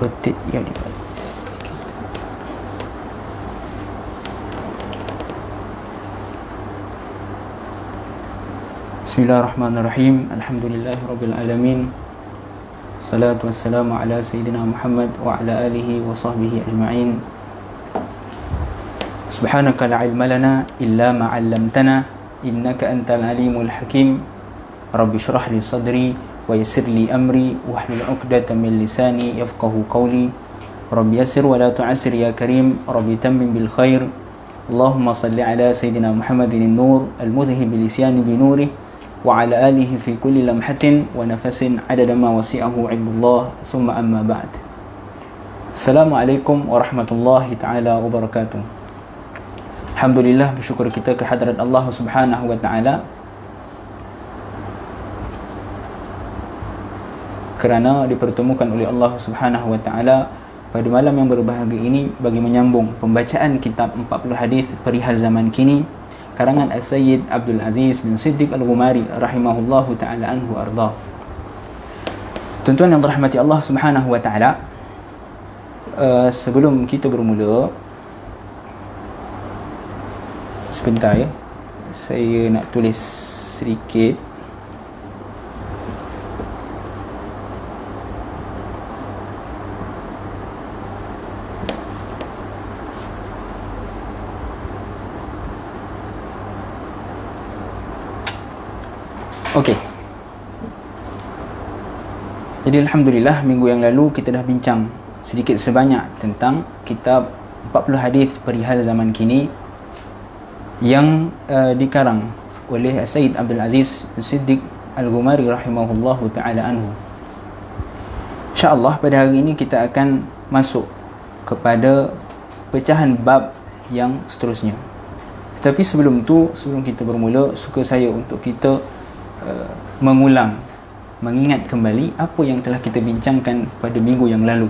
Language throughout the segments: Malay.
rotate your device. Bismillahirrahmanirrahim. Alhamdulillahirabbil alamin. Salatu wassalamu ala sayyidina Muhammad wa ala alihi wa sahbihi ajma'in. Subhanaka la ilma lana illa ma 'allamtana innaka antal alimul hakim. Rabbi shrah li sadri wa yassir li amri wahlul 'uqdatam min lisani yafqahu qawli. Rabbi yassir wa la tu'assir ya karim. Rabbi tammim bil khair. Allahumma salli ala sayyidina Muhammadin an-nur al-mudhhib bil isyani bi nurih wa ala alihi fi kulli lamhatin wa nafasin adada ma wasi'ahu 'ilmullah. Thumma amma ba'd. Assalamualaikum warahmatullahi taala wabarakatuh. Alhamdulillah, bersyukur kita kehadrat Allah Subhanahu wa taala kerana dipertemukan oleh Allah Subhanahu wa taala pada malam yang berbahagia ini bagi menyambung pembacaan kitab 40 hadis perihal zaman kini karangan As-Sayyid Abdul Aziz bin Siddiq Al-Ghumari rahimahullahu taala anhu arda. Tuan-tuan yang dirahmati Allah Subhanahu wa taala, sebelum kita bermula, sebentar ya, saya nak tulis sedikit. Okey. Jadi alhamdulillah, minggu yang lalu kita dah bincang sedikit sebanyak tentang kitab 40 hadis perihal zaman kini yang dikarang oleh Sayyid Abdul Aziz bin Siddiq Al-Ghumari rahimahullahu taala anhu. InsyaAllah pada hari ini kita akan masuk kepada pecahan bab yang seterusnya. Tetapi sebelum tu, sebelum kita bermula, suka saya untuk kita mengingat kembali apa yang telah kita bincangkan pada minggu yang lalu.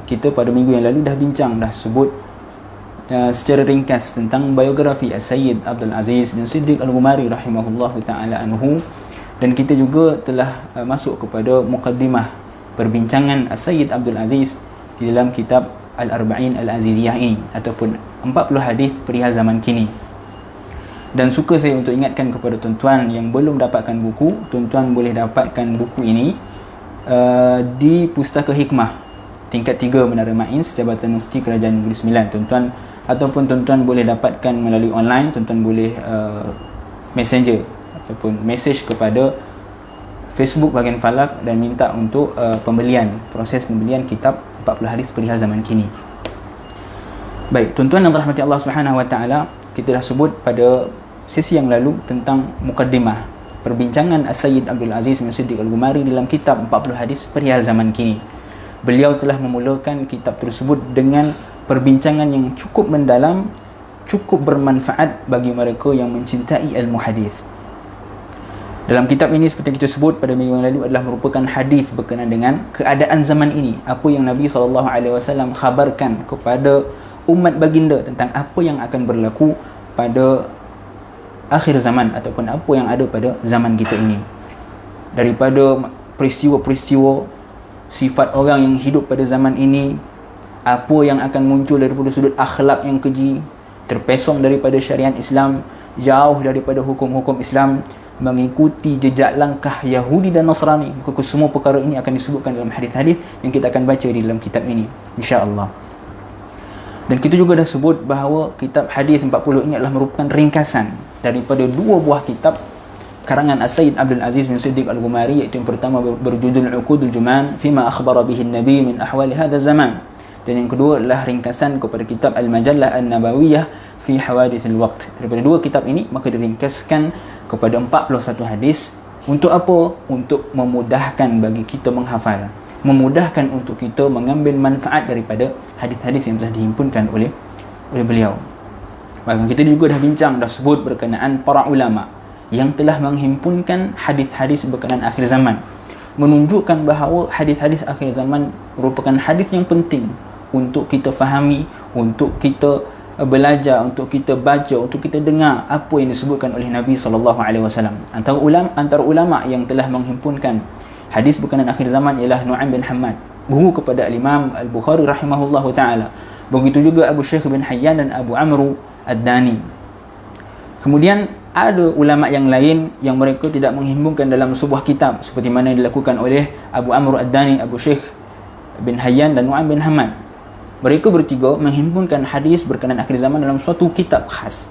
Kita pada minggu yang lalu dah bincang, dah sebut secara ringkas tentang biografi As-Sayyid Abdul Aziz bin Siddiq Al-Ghumari rahimahullahu taala anhu, dan kita juga telah masuk kepada muqaddimah perbincangan As-Sayyid Abdul Aziz di dalam kitab Al-Arba'in Al-Aziziyah ini, ataupun 40 hadis perihal zaman kini. Dan suka saya untuk ingatkan kepada tuan-tuan yang belum dapatkan buku, tuan-tuan boleh dapatkan buku ini di Pustaka Hikmah tingkat 3 Menara Mains, Jabatan Mufti Kerajaan Negeri Sembilan, tuan-tuan, ataupun tuan-tuan boleh dapatkan melalui online. Tuan-tuan boleh messenger ataupun message kepada Facebook Bahagian Falak dan minta untuk proses pembelian kitab 40 hadis perihal zaman kini. Baik, tuan-tuan yang dirahmati Allah Subhanahu wa taala, kita dah sebut pada sesi yang lalu tentang mukaddimah perbincangan As-Sayyid Abdul Aziz bin Siddiq Al-Ghumari dalam kitab 40 hadis perihal zaman kini. Beliau telah memulakan kitab tersebut dengan perbincangan yang cukup mendalam, cukup bermanfaat bagi mereka yang mencintai ilmu hadis. Dalam kitab ini, seperti kita sebut pada minggu yang lalu, adalah merupakan hadis berkenaan dengan keadaan zaman ini, apa yang Nabi SAW khabarkan kepada umat baginda tentang apa yang akan berlaku pada akhir zaman ataupun apa yang ada pada zaman kita ini, daripada peristiwa-peristiwa, sifat orang yang hidup pada zaman ini, apa yang akan muncul daripada sudut akhlak yang keji, terpesong daripada syariat Islam, jauh daripada hukum-hukum Islam, mengikuti jejak langkah Yahudi dan Nasrani. Semua perkara ini akan disebutkan dalam hadis-hadis yang kita akan baca di dalam kitab ini, insya-Allah. Dan kita juga dah sebut bahawa kitab hadis 40 ini adalah merupakan ringkasan daripada dua buah kitab karangan As-Sayyid Abdul Aziz bin Siddiq Al-Ghumari, iaitu yang pertama berjudul Uqudul Juman fima akhbara bihi an-nabi min ahwali hadha zaman, dan yang kedua adalah ringkasan kepada kitab Al-Majallah An-Nabawiyah fi hawadithil waqt. Daripada dua kitab ini maka diringkaskan kepada 41 hadis. Untuk apa? Untuk memudahkan bagi kita menghafal, memudahkan untuk kita mengambil manfaat daripada hadis-hadis yang telah dihimpunkan oleh beliau. Bahkan kita juga dah bincang, dah sebut berkenaan para ulama yang telah menghimpunkan hadis-hadis berkenaan akhir zaman, menunjukkan bahawa hadis-hadis akhir zaman merupakan hadis yang penting untuk kita fahami, untuk kita belajar, untuk kita baca, untuk kita dengar apa yang disebutkan oleh Nabi SAW. Antara ulama yang telah menghimpunkan hadis berkenaan akhir zaman ialah Nu'aim bin Hammad. guru kepada Al-Imam Al-Bukhari rahimahullahu ta'ala. Begitu juga Abu Syekh bin Hayyan dan Abu Amru Ad-Dani. Kemudian ada ulama yang lain yang mereka tidak menghimpunkan dalam sebuah kitab seperti mana yang dilakukan oleh Abu Amru Ad-Dani, Abu Syekh bin Hayyan dan Nu'aim bin Hamad. Mereka bertiga menghimpunkan hadis berkenaan akhir zaman dalam suatu kitab khas.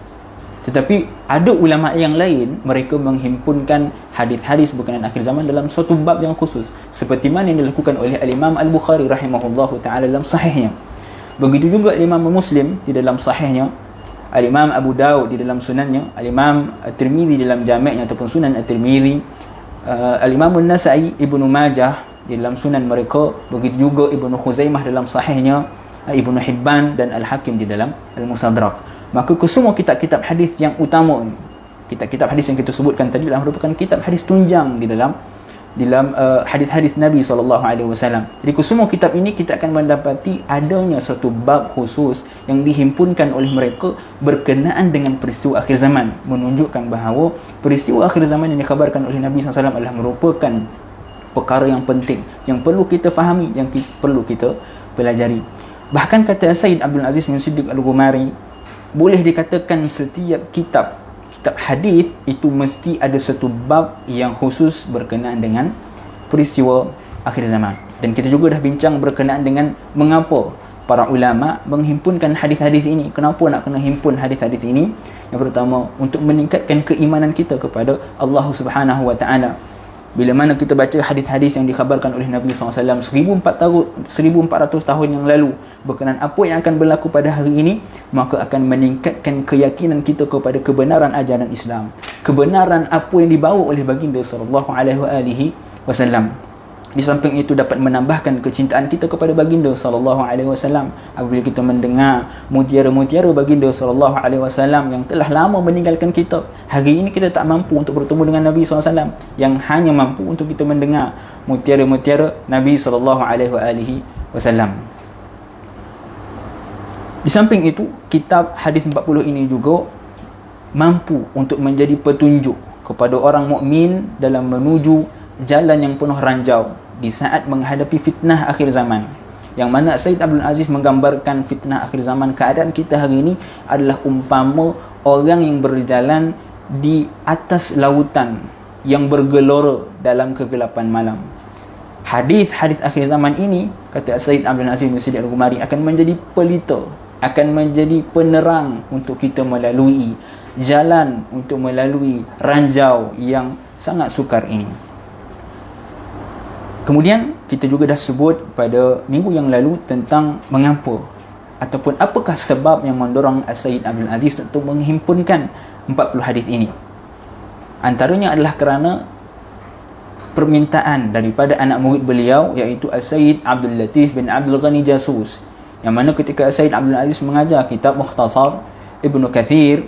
Tetapi ada ulama yang lain, mereka menghimpunkan hadis-hadis berkenaan akhir zaman dalam suatu bab yang khusus, seperti mana yang dilakukan oleh Al-Imam Al-Bukhari rahimahullahu ta'ala dalam sahihnya. Begitu juga Al-Imam Muslim di dalam sahihnya, Al-Imam Abu Dawud di dalam sunannya, Al-Imam At-Tirmidzi di dalam jami'nya ataupun sunan At-Tirmidzi, Al-Imam An-Nasa'i, Ibnu Majah di dalam sunan mereka, begitu juga Ibnu Khuzaimah dalam sahihnya, Ibnu Hibban dan Al-Hakim di dalam Al-Mustadrak. Maka kesemua kitab-kitab hadis yang utama ini, kitab-kitab hadis yang kita sebutkan tadi adalah merupakan kitab hadis tunjang di dalam hadis-hadis Nabi SAW. Jadi kesemua kitab ini kita akan mendapati adanya satu bab khusus yang dihimpunkan oleh mereka berkenaan dengan peristiwa akhir zaman, menunjukkan bahawa peristiwa akhir zaman yang dikhabarkan oleh Nabi SAW adalah merupakan perkara yang penting, yang perlu kita fahami, yang perlu kita pelajari. Bahkan kata Sayyid Abdul Aziz bin Siddiq Al-Ghumari, boleh dikatakan setiap kitab hadis itu mesti ada satu bab yang khusus berkenaan dengan peristiwa akhir zaman. Dan kita juga dah bincang berkenaan dengan mengapa para ulama menghimpunkan hadis-hadis ini. Kenapa nak kena himpun hadis-hadis ini? Yang pertama, untuk meningkatkan keimanan kita kepada Allah Subhanahu wa taala. Bila mana kita baca hadis-hadis yang dikhabarkan oleh Nabi SAW 1400 tahun yang lalu berkenaan apa yang akan berlaku pada hari ini, maka akan meningkatkan keyakinan kita kepada kebenaran ajaran Islam, kebenaran apa yang dibawa oleh baginda sallallahu alaihi wasallam. Di samping itu dapat menambahkan kecintaan kita kepada baginda sallallahu alaihi wasallam apabila kita mendengar mutiara-mutiara baginda sallallahu alaihi wasallam yang telah lama meninggalkan kita. Hari ini kita tak mampu untuk bertemu dengan Nabi SAW, yang hanya mampu untuk kita mendengar mutiara-mutiara Nabi sallallahu alaihi wasallam. Di samping itu, kitab hadis 40 ini juga mampu untuk menjadi petunjuk kepada orang mukmin dalam menuju jalan yang penuh ranjau di saat menghadapi fitnah akhir zaman. Yang mana Sayyid Abdul Aziz menggambarkan fitnah akhir zaman, keadaan kita hari ini adalah umpama orang yang berjalan di atas lautan yang bergelora dalam kegelapan malam. Hadis-hadis akhir zaman ini, kata Sayyid Abdul Aziz bin Siddiq Al-Ghumari, akan menjadi pelita, akan menjadi penerang untuk kita melalui jalan, untuk melalui ranjau yang sangat sukar ini. Kemudian kita juga dah sebut pada minggu yang lalu tentang mengapa ataupun apakah sebab yang mendorong Sayyid Abdul Aziz untuk menghimpunkan 40 hadis ini. Antaranya adalah kerana permintaan daripada anak murid beliau, iaitu Sayyid Abdul Latif bin Abdul Ghani Jasus, yang mana ketika Sayyid Abdul Aziz mengajar kitab Mukhtasar Ibnu Kathir,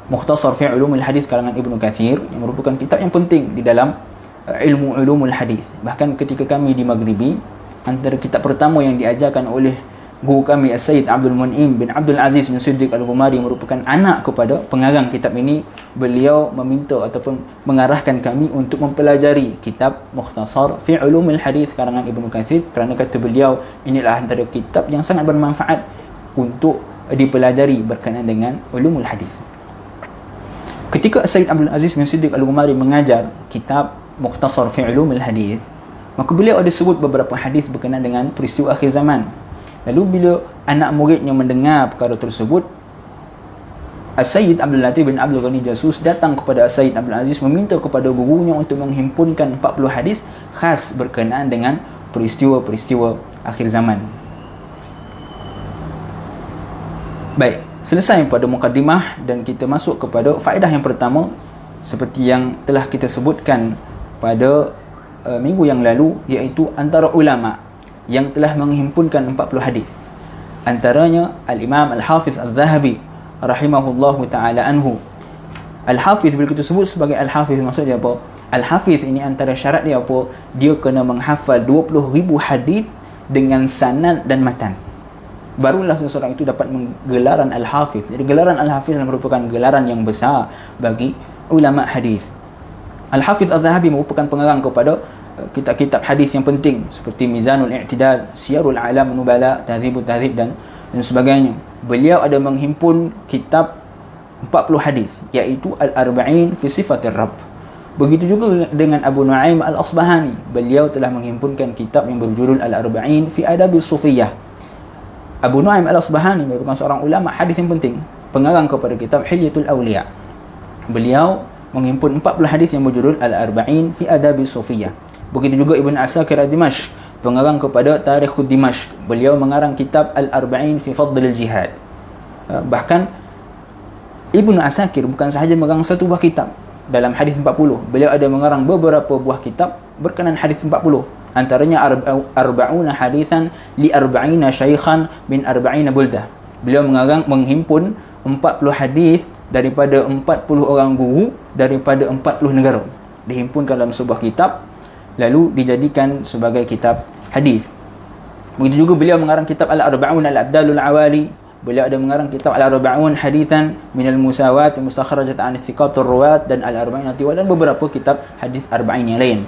Mukhtasar fi Ulumul Hadis karangan Ibnu Kathir, yang merupakan kitab yang penting di dalam ilmu ulumul hadis. Bahkan ketika kami di Maghribi, antara kitab pertama yang diajarkan oleh guru kami Sayyid Abdul Mun'im bin Abdul Aziz bin Siddiq Al-Ghumari, yang merupakan anak kepada pengarang kitab ini, beliau meminta ataupun mengarahkan kami untuk mempelajari kitab Mukhtasar fi Ulumul Hadis karangan Ibnu Katsir, kerana kata beliau inilah antara kitab yang sangat bermanfaat untuk dipelajari berkenaan dengan ulumul hadis. Ketika Sayyid Abdul Aziz bin Siddiq Al-Ghumari mengajar kitab Mukhtasar fi Ulumul Hadis, maka beliau ada sebut beberapa hadis berkenaan dengan peristiwa akhir zaman. Lalu bila anak muridnya mendengar perkara tersebut, Sayyid Abdul Latif bin Abdul Ghani Jasus datang kepada Sayyid Abdul Aziz meminta kepada gurunya untuk menghimpunkan 40 hadis khas berkenaan dengan peristiwa-peristiwa akhir zaman. Baik, selesai pada mukadimah dan kita masuk kepada faedah yang pertama, seperti yang telah kita sebutkan pada minggu yang lalu, iaitu antara ulama yang telah menghimpunkan 40 hadis. Antaranya Al-Imam Al-Hafiz Al-Zahabi rahimahullahu ta'ala anhu. Al-Hafiz, bila kita sebut sebagai Al-Hafiz, maksudnya apa? Al-Hafiz ini antara syarat dia apa? Dia kena menghafal 20,000 hadis dengan sanad dan matan. Barulah seseorang itu dapat menggelaran Al-Hafiz. Jadi gelaran Al-Hafiz merupakan gelaran yang besar bagi ulama hadis. Al-Hafiz Al-Zahabi merupakan pengarang kepada kitab-kitab hadis yang penting seperti Mizanul I'tidal, Siyarul A'lam Nubala, Tahdzibut Tahdzib dan sebagainya. Beliau ada menghimpun kitab 40 hadis, iaitu Al-Arba'in fi Sifatir Rabb. Begitu juga dengan Abu Nu'aim Al-Asbahani, beliau telah menghimpunkan kitab yang berjudul Al-Arba'in fi Adabil Sufiyah. Abu Nu'aim Al-Asbahani merupakan seorang ulama hadis yang penting, pengarang kepada kitab Hilyatul Awliya. Beliau menghimpun 40 hadis yang berjudul Al-Arba'in fi Adabil Sufiyah. Begitu juga Ibn Asakir Ad-Dimashq, pengarang kepada Tarikhud Dimashq. Beliau mengarang kitab Al-Arba'in fi Fadlil Jihad. Bahkan Ibnu Asakir bukan sahaja mengarang satu buah kitab dalam hadis 40. Beliau ada mengarang beberapa buah kitab berkenaan hadis 40. Antaranya Arba'una hadithan li arba'ina syaikhan min arba'ina buldah. Beliau menghimpun 40 hadis daripada 40 orang guru daripada 40 negara. Dihimpunkan dalam sebuah kitab lalu dijadikan sebagai kitab hadis. Begitu juga beliau mengarang kitab Al-Arba'un Al-Abdalul Awali. Beliau ada mengarang kitab Al-Arba'un Hadithan Minal Musawat Mustakhrajat an Thiqatur Ruwat dan Al-Arba'in Atiwa dan beberapa kitab hadis arba'in yang lain.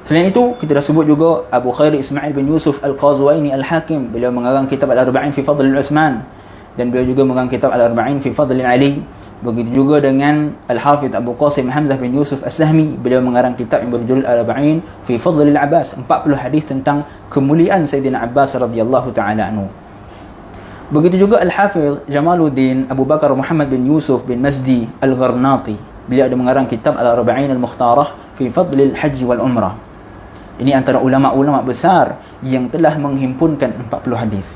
Selain itu, kita dah sebut juga Abu Khair Ismail bin Yusuf Al-Qazwaini Al-Hakim. Beliau mengarang kitab Al-Arba'in fi Fadl Uthman dan beliau juga mengarang kitab Al-Arba'in fi Fadl Ali. Begitu juga dengan Al-Hafidh Abu Qasim Hamzah bin Yusuf As-Sahmi. Beliau mengarang kitab yang berjudul Al-Arba'in fi Fadl Al-Abbas, 40 hadis tentang kemuliaan Sayyidina Abbas radhiyallahu taala anhu. Begitu juga Al-Hafidh Jamaluddin Abu Bakar Muhammad bin Yusuf bin Masdi Al-Gharnati. Beliau ada mengarang kitab Al-Arba'in Al-Mukhtarah fi Fadlil Hajj wal Umrah. Ini antara ulama-ulama besar yang telah menghimpunkan 40 hadis.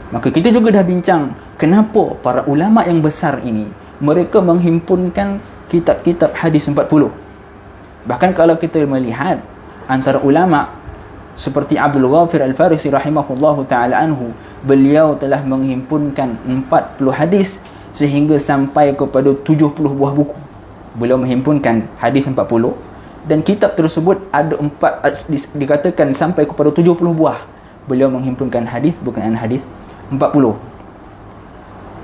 Maka kita juga dah bincang kenapa para ulama yang besar ini mereka menghimpunkan kitab-kitab hadis 40. Bahkan kalau kita melihat antara ulama seperti Abdul Ghafir Al-Farisi rahimahullahu ta'ala anhu, beliau telah menghimpunkan 40 hadis sehingga sampai kepada 70 buah buku. Beliau menghimpunkan hadis 40 dan kitab tersebut ada dikatakan sampai kepada 70 buah. Beliau menghimpunkan hadis berkenaan hadis 40.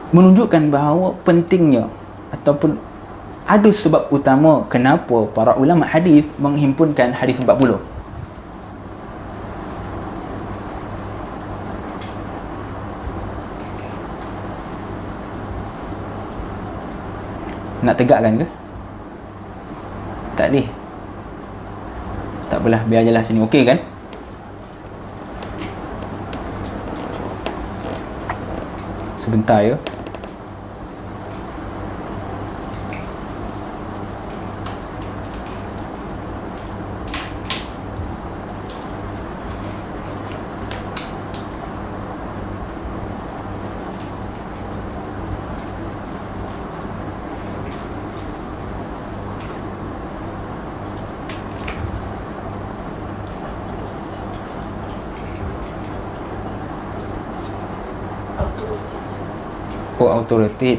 Menunjukkan bahawa pentingnya ataupun ada sebab utama kenapa para ulama hadis menghimpunkan hadis 40. Nak tegakkan ke? Tak boleh. Tak apalah, biar je lah sini. Okey kan? Sebentar ya. Oh, auto rotate.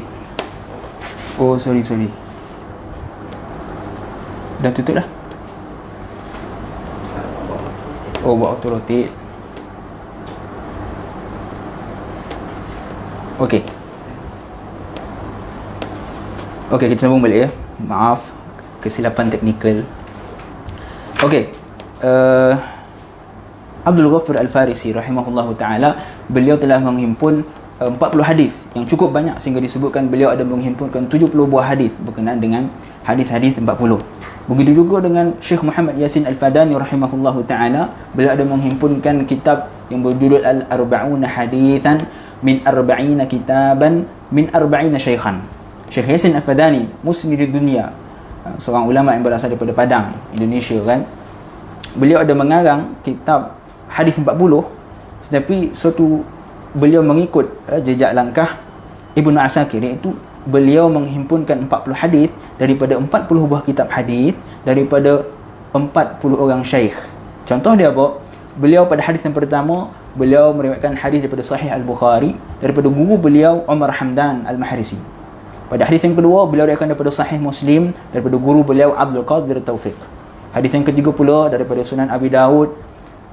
Oh, sorry. Dah tutup dah. Oh, buat auto rotate. Okey. Okey, kita sambung balik ya. Maaf, kesilapan teknikal. Okey. Abdul Ghafir Al-Farisi rahimahullahu taala, beliau telah menghimpun 40 hadis yang cukup banyak sehingga disebutkan beliau ada menghimpunkan 70 buah hadis berkenaan dengan hadis-hadis 40. Begitu juga dengan Syekh Muhammad Yasin Al-Fadani rahimahullahu taala, beliau ada menghimpunkan kitab yang berjudul Al-Arba'una Hadithan min Arba'ina Kitaban min Arba'ina Syaikhan. Syekh Yasin Al-Fadani, musnid dunia, seorang ulama yang berasal daripada Padang, Indonesia kan. Beliau ada mengarang kitab hadis 40, tetapi beliau mengikut jejak langkah Ibnu Asakir, iaitu beliau menghimpunkan 40 hadis daripada 40 buah kitab hadis daripada 40 orang syaikh. Contoh dia apa? Beliau pada hadis yang pertama, beliau meriwayatkan hadis daripada Sahih Al-Bukhari daripada guru beliau Umar Hamdan Al-Mahrisi. Pada hadis yang kedua, beliau riwayatkan daripada Sahih Muslim daripada guru beliau Abdul Qadir Taufiq. Hadis yang ketiga pula daripada Sunan Abi Daud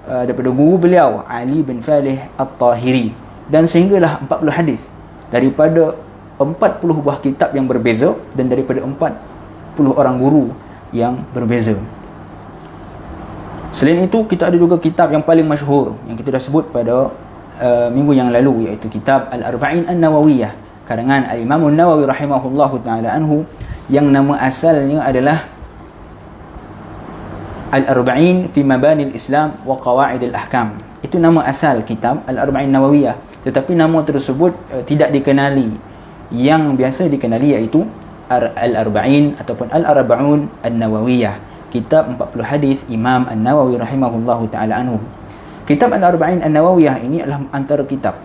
daripada guru beliau Ali bin Falih At-Tahiri. Dan sehinggalah 40 hadis daripada 40 buah kitab yang berbeza dan daripada 40 orang guru yang berbeza. Selain itu, kita ada juga kitab yang paling masyhur yang kita dah sebut pada minggu yang lalu, iaitu kitab Al-Arba'in An-Nawawiyah karangan Al-Imam An-Nawawi rahimahullahu taala anhu, yang nama asalnya adalah Al-Arba'in fi Mabani al-Islam wa Qawaid al-Ahkam. Itu nama asal kitab Al-Arba'in Nawawiyah, tetapi nama tersebut tidak dikenali. Yang biasa dikenali iaitu Al-Arba'in ataupun Al-Arba'un An-Nawawiyah, kitab 40 hadis Imam An-Nawawi rahimahullahu taala anhu. Kitab Al-Arba'in An-Nawawiyah ini adalah antara kitab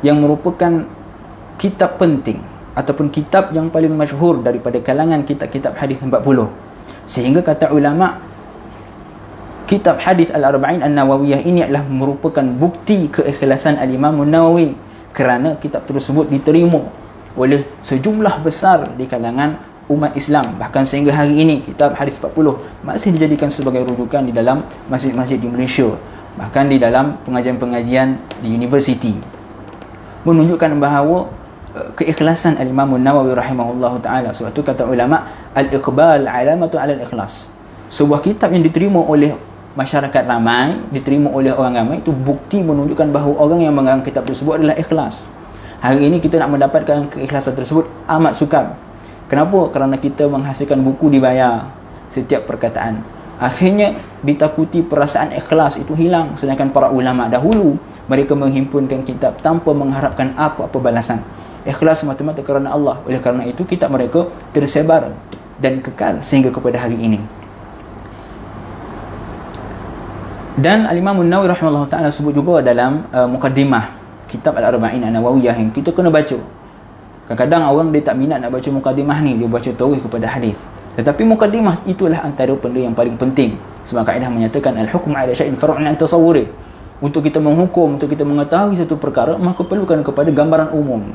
yang merupakan kitab penting ataupun kitab yang paling masyhur daripada kalangan kitab-kitab hadis 40. Sehingga kata ulama, kitab hadis Al-Arba'in An-Nawawiyah ini adalah merupakan bukti keikhlasan Al-Imam An-Nawawi, kerana kitab tersebut diterima oleh sejumlah besar di kalangan umat Islam. Bahkan sehingga hari ini kitab hadis 40 masih dijadikan sebagai rujukan di dalam masjid-masjid di Malaysia, bahkan di dalam pengajian-pengajian di universiti, menunjukkan bahawa keikhlasan Al-Imam An-Nawawi rahimahullahu taala. Sebab itu kata ulama, al-iqbal alamatu ala al-ikhlas. Sebuah kitab yang diterima oleh masyarakat ramai, diterima oleh orang ramai, itu bukti menunjukkan bahawa orang yang mengarang kitab tersebut adalah ikhlas. Hari ini kita nak mendapatkan keikhlasan tersebut amat sukar. Kenapa? Kerana kita menghasilkan buku dibayar setiap perkataan. Akhirnya ditakuti perasaan ikhlas itu hilang. Sedangkan para ulama dahulu, mereka menghimpunkan kitab tanpa mengharapkan apa-apa balasan. Ikhlas semata-mata kerana Allah. Oleh kerana itu kitab mereka tersebar dan kekal sehingga kepada hari ini. Dan Al-Imam An-Nawawi rahimahullah ta'ala sebut juga dalam mukaddimah kitab Al-Arba'in An-Nawawiyah yang kita kena baca. Kadang-kadang orang dia tak minat nak baca mukaddimah ni, dia baca terus kepada hadis. Tetapi mukaddimah itulah antara benda yang paling penting. Sebab kaedah menyatakan al-hukm 'ala syai'in far'un 'an tasawwuri. Untuk kita menghukum, untuk kita mengetahui satu perkara, maka perlukan kepada gambaran umum.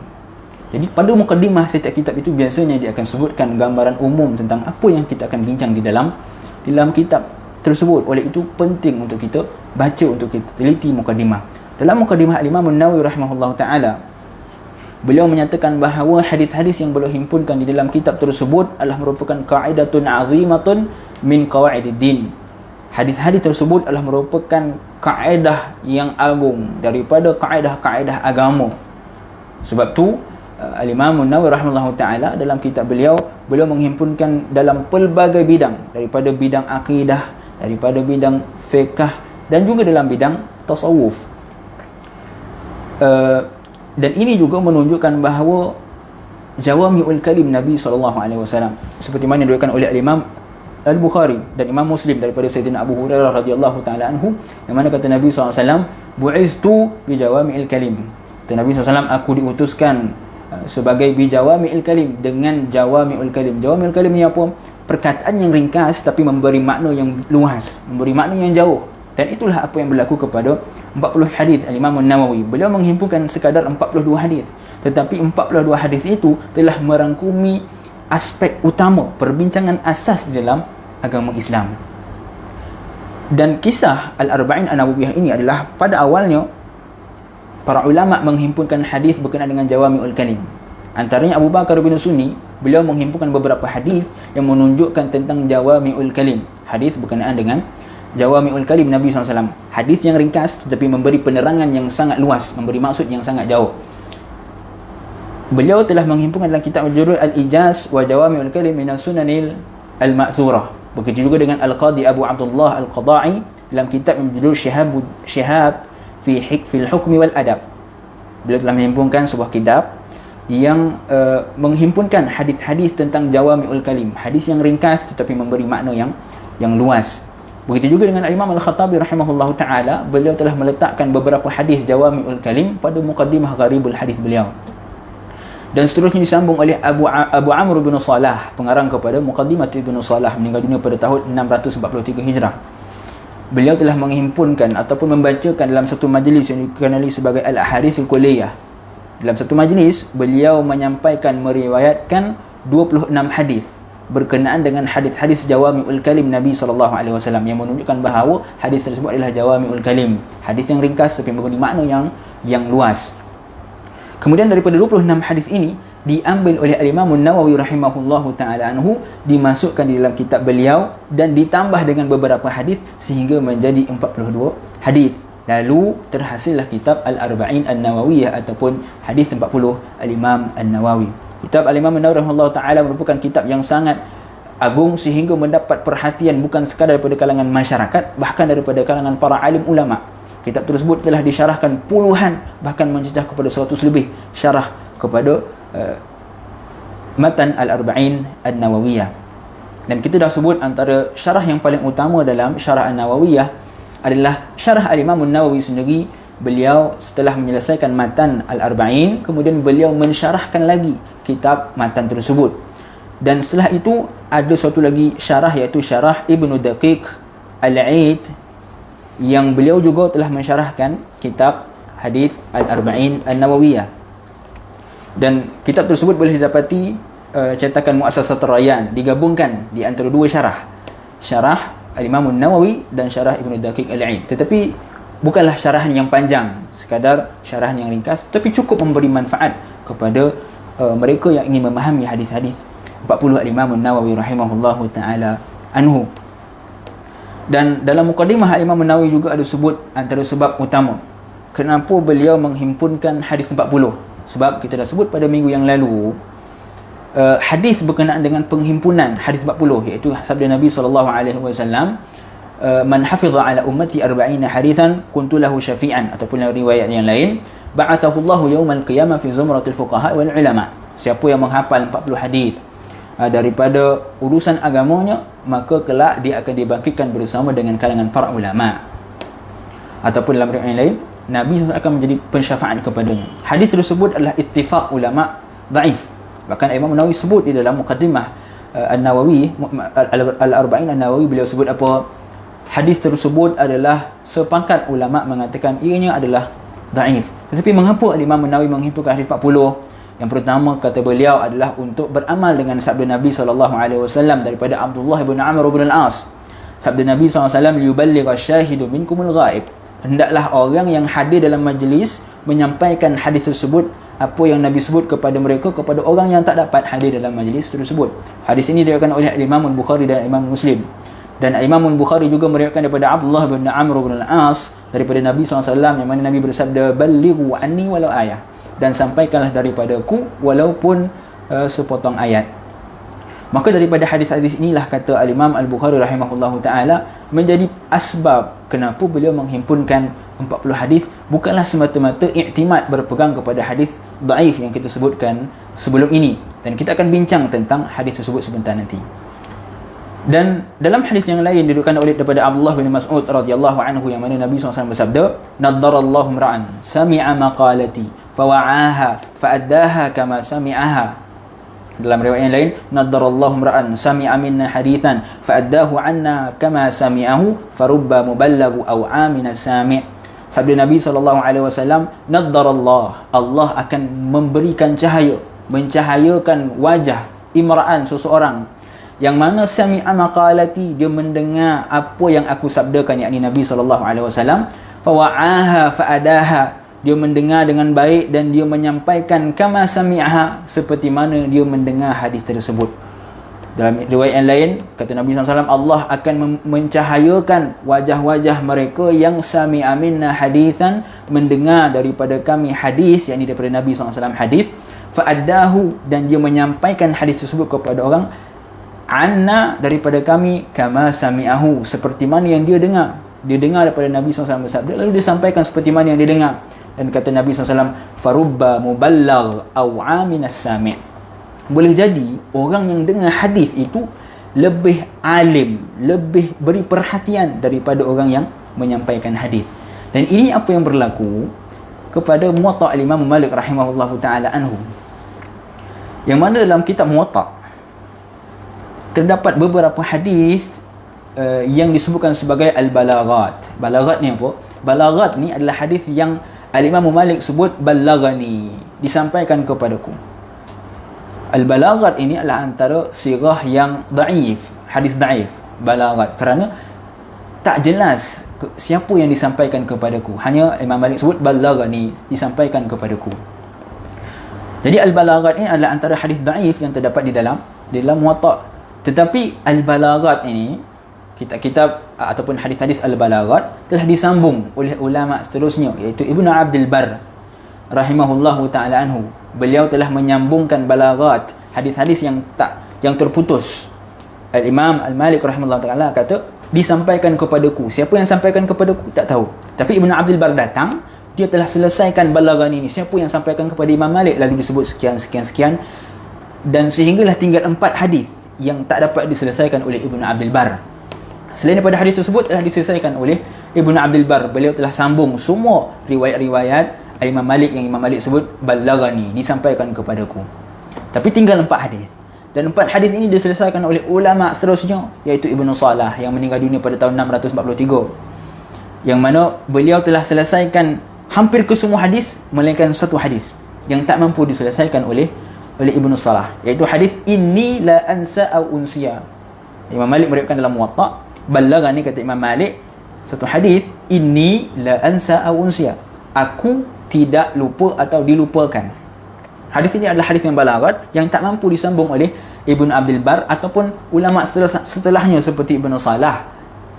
Jadi pada mukaddimah setiap kitab itu biasanya dia akan sebutkan gambaran umum tentang apa yang kita akan bincang di dalam kitab tersebut. Oleh itu penting untuk kita baca, untuk kita teliti mukaddimah. Dalam mukaddimah Al-Imam An-Nawawi rahimahullahu taala, beliau menyatakan bahawa hadis-hadis yang beliau himpunkan di dalam kitab tersebut adalah merupakan qaidatun azimatun min qawaididdin. Hadis-hadis tersebut adalah merupakan kaedah yang agung daripada kaedah-kaedah agama. Sebab tu Al-Imam An-Nawawi rahimahullahu taala dalam kitab beliau menghimpunkan dalam pelbagai bidang, daripada bidang akidah, daripada bidang fiqh, dan juga dalam bidang tasawuf. Dan ini juga menunjukkan bahawa jawami'ul kalim Nabi SAW, seperti mana diriwayatkan oleh Imam Al-Bukhari dan Imam Muslim daripada Sayyidina Abu Hurairah radhiyallahu taala anhu, yang mana kata Nabi SAW, bu'ithtu bi jawami'il kalim. Kata Nabi SAW, aku diutuskan sebagai bi jawami'il kalim, dengan jawami'ul kalim. Jawami'ul kalim ni apa? Perkataan yang ringkas tapi memberi makna yang luas, memberi makna yang jauh. Dan itulah apa yang berlaku kepada 40 hadis Al-Imam An-Nawawi. Beliau menghimpunkan sekadar 42 hadis, tetapi 42 hadis itu telah merangkumi aspek utama, perbincangan asas di dalam agama Islam. Dan kisah Al-Arba'in An-Nawawiyah ini adalah pada awalnya para ulama menghimpunkan hadis berkenaan dengan jawami'ul kalim. Antaranya Abu Bakar bin Sunni, beliau menghimpunkan beberapa hadis yang menunjukkan tentang jawami'ul kalim, hadis berkenaan dengan jawami'ul kalim Nabi SAW. Hadis yang ringkas tetapi memberi penerangan yang sangat luas, memberi maksud yang sangat jauh. Beliau telah menghimpunkan dalam kitab al-Jurul Al-Ijaz wa Jawami'ul Kalim min Sunanil Al-Ma'thurah. Begitu juga dengan Al-Qadi Abu Abdullah Al-Qada'i dalam kitab yang berjudul Syihab fil Hukmi wal Adab. Beliau telah menghimpunkan sebuah kitab yang menghimpunkan hadis-hadis tentang Jawami'ul Kalim, hadis yang ringkas tetapi memberi makna yang luas. Begitu juga dengan Imam Al-Khattabi rahimahullahu taala, beliau telah meletakkan beberapa hadis Jawami'ul Kalim pada muqaddimah Gharibul Hadis beliau. Dan seterusnya disambung oleh Abu Amr bin Salah, pengarang kepada Muqaddimat Ibn Salah, meninggal dunia pada tahun 643 Hijrah. Beliau telah menghimpunkan ataupun membacakan dalam satu majlis yang dikenali sebagai Al-Ahadithul Kulliyah. Dalam satu majlis, beliau menyampaikan, meriwayatkan 26 hadis berkenaan dengan hadis-hadis Jawami'ul Kalim Nabi SAW, yang menunjukkan bahawa hadis tersebut adalah Jawami'ul Kalim, hadis yang ringkas tapi memberi makna yang luas. Kemudian daripada 26 hadis ini, diambil oleh Imam Nawawi rahimahullahu taala anhu, dimasukkan di dalam kitab beliau dan ditambah dengan beberapa hadis sehingga menjadi 42 hadis. Lalu terhasillah kitab Al-Arba'in An-Nawawiyah ataupun hadis 40 Al-Imam An-Nawawi. Kitab Al-Imam An-Nawawi rahimahullahu taala merupakan kitab yang sangat agung sehingga mendapat perhatian bukan sekadar daripada kalangan masyarakat, bahkan daripada kalangan para alim ulama. Kitab tersebut telah disyarahkan puluhan, bahkan mencecah kepada 100 lebih syarah kepada matan Al-Arba'in An-Nawawiyah. Dan kita dah sebut antara syarah yang paling utama dalam syarah An-Nawawiyah adalah syarah Al-Imam An-Nawawi sendiri. Beliau setelah menyelesaikan matan Al-Arba'in, kemudian beliau mensyarahkan lagi kitab matan tersebut. Dan setelah itu ada satu lagi syarah, iaitu syarah Ibnu Daqiq Al-Aid, yang beliau juga telah mensyarahkan kitab hadis Al-Arba'in An-Nawawiyah. Dan kitab tersebut boleh didapati cetakan Muassasat Rayyan, digabungkan di antara dua syarah, syarah Al-Imam An-Nawawi dan syarah Ibnu Daqiq Al-Aid. Tetapi bukanlah syarahan yang panjang, sekadar syarahan yang ringkas, tetapi cukup memberi manfaat kepada mereka yang ingin memahami hadis-hadis 40 Al-Imam An-Nawawi rahimahullahu taala anhu. Dan dalam mukadimah Al-Imam An-Nawawi juga ada sebut antara sebab utama kenapa beliau menghimpunkan hadis 40. Sebab kita dah sebut pada minggu yang lalu, hadis berkenaan dengan penghimpunan hadis 40, iaitu sabda Nabi SAW, man hafidha ala ummati 40 hadithan kuntu lahu syafi'an, ataupun riwayat yang lain, ba'athahu Allahu yaumal qiyamah fi zumratil fuqaha wal ulama. Siapa yang menghafal 40 hadis daripada urusan agamanya, maka kelak dia akan dibangkitkan bersama dengan kalangan para ulama. Ataupun dalam riwayat yang lain, Nabi SAW akan menjadi pensyafaat kepadanya. Hadis tersebut adalah ittifaq ulama dhaif. Bahkan Imam Nawawi sebut di dalam muqaddimah An-Nawawi, Al-Arba'in An-Nawawi, beliau sebut apa? Hadis tersebut adalah sepakat ulama mengatakan ianya adalah dhaif. Tetapi mengapa Imam Nawawi menghimpunkan hadis 40? Yang pertama, kata beliau, adalah untuk beramal dengan sabda Nabi SAW daripada Abdullah bin Amr bin Al-As. Sabda Nabi SAW, liyuballigha syahidu minkumul ghaib. Hendaklah orang yang hadir dalam majlis menyampaikan hadis tersebut, apa yang Nabi sebut kepada mereka, kepada orang yang tak dapat hadir dalam majlis tersebut. Hadis ini diriwayatkan oleh Imam Al-Bukhari dan Imam Muslim. Dan Imam Al-Bukhari juga meriwayatkan daripada Abdullah bin Amr bin Al-As daripada Nabi SAW, yang mana Nabi bersabda, ballighu anni walau ayah, dan sampaikanlah daripadaku walaupun sepotong ayat. Maka daripada hadis-hadis inilah, kata Al-Imam Al-Bukhari rahimahullahu ta'ala, menjadi asbab kenapa beliau menghimpunkan 40 hadis, bukanlah semata-mata iktimad berpegang kepada hadis dhaif yang kita sebutkan sebelum ini. Dan kita akan bincang tentang hadis tersebut sebentar nanti. Dan dalam hadis yang lain diriwayatkan oleh daripada Abdullah bin Mas'ud radhiyallahu anhu, yang mana Nabi SAW bersabda, naddarallahu imra'an sami'a maqalati fawa'aha fa'addaha kama sami'aha. Dalam riwayat yang lain, naddarallahu imra'an sami'a minna hadithan fa'addahu 'anna kama sami'ahu farubba muballagu aw 'amina sami'. Sabda Nabi SAW, naddarallah, Allah akan memberikan cahaya, mencahayakan wajah imra'an, seseorang yang mana sami'a maqalati, dia mendengar apa yang aku sabdakan, yakni Nabi SAW, fawa'aha fa'adaha, dia mendengar dengan baik dan dia menyampaikan kama sami'aha, seperti mana dia mendengar hadis tersebut. Dalam riwayat yang lain, kata Nabi SAW, Allah akan mencahayakan wajah-wajah mereka yang sami'a minna hadithan, mendengar daripada kami hadis, yakni daripada Nabi SAW hadis, fa'addahu, dan dia menyampaikan hadis tersebut kepada orang, anna, daripada kami, kama sami'ahu, seperti mana yang dia dengar. Dia dengar daripada Nabi SAW bersabda, lalu dia sampaikan seperti mana yang dia dengar. Dan kata Nabi SAW, farubba muballag aw aminas sami'. Boleh jadi orang yang dengar hadis itu lebih alim, lebih beri perhatian daripada orang yang menyampaikan hadis. Dan ini apa yang berlaku kepada Muwatta' Imam Malik rahimahullahu ta'ala anhu, yang mana dalam kitab Muwatta' terdapat beberapa hadis yang disebutkan sebagai al-balaghat. Balaghat ni apa? Balaghat ni adalah hadis yang Al-Imam Malik sebut balaghani, disampaikan kepadaku. Al-balaghat ini adalah antara sirah yang dhaif, hadis dhaif, balaghat, kerana tak jelas siapa yang disampaikan kepadaku. Hanya Imam Malik sebut balaghani, disampaikan kepadaku. Jadi al-balaghat ini adalah antara hadis daif yang terdapat di dalam Muwatta. Tetapi al-balaghat ini, kitab-kitab ataupun hadis-hadis al-balaghat telah disambung oleh ulama seterusnya, iaitu Ibnu Abdul Barr rahimahullahu taala anhu. Beliau telah menyambungkan balaghat, hadis-hadis yang terputus. Al-Imam Al-Malik rahimahullahu taala kata, disampaikan kepadaku. Siapa yang sampaikan kepadaku tak tahu. Tapi Ibnu Abdul Barr datang, dia telah selesaikan balaghan ini. Siapa yang sampaikan kepada Imam Malik, lalu disebut sekian, dan sehinggalah tinggal 4 hadis yang tak dapat diselesaikan oleh Ibnu Abdul Barr. Selain daripada hadis tersebut telah diselesaikan oleh Ibnu Abdul Barr. Beliau telah sambung semua riwayat-riwayat Imam Malik yang Imam Malik sebut balaghani, disampaikan kepadaku. Tapi tinggal 4 hadis. Dan 4 hadis ini diselesaikan oleh ulama seterusnya, iaitu Ibnu Salah yang meninggal dunia pada tahun 643. Yang mana beliau telah selesaikan hampir ke semua hadis melainkan satu hadis yang tak mampu diselesaikan oleh Ibnu Salah, iaitu hadis inni la ansa au unsiya. Imam Malik meriwayatkan dalam Muwatta, balaghani kata Imam Malik satu hadis, inni la ansa au unsiya, aku tidak lupa atau dilupakan. Hadis ini adalah hadis yang balaghat yang tak mampu disambung oleh Ibnu Abdul Barr ataupun ulama setelahnya seperti Ibnu Salah,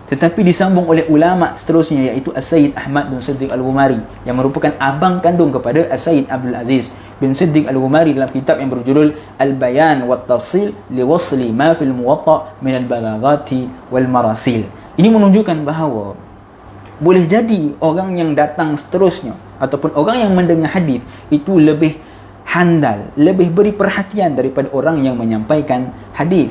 tetapi disambung oleh ulama seterusnya, iaitu As-Sayyid Ahmad bin Siddiq Al-Ghumari yang merupakan abang kandung kepada As-Sayyid Abdul Aziz bin Siddiq Al-Ghumari dalam kitab yang berjudul Al-Bayan wa Tafsil li wasli ma fil Muwatta min al-balaghati wal marasil. Ini menunjukkan bahawa boleh jadi orang yang datang seterusnya ataupun orang yang mendengar hadis itu lebih handal, lebih beri perhatian daripada orang yang menyampaikan hadis.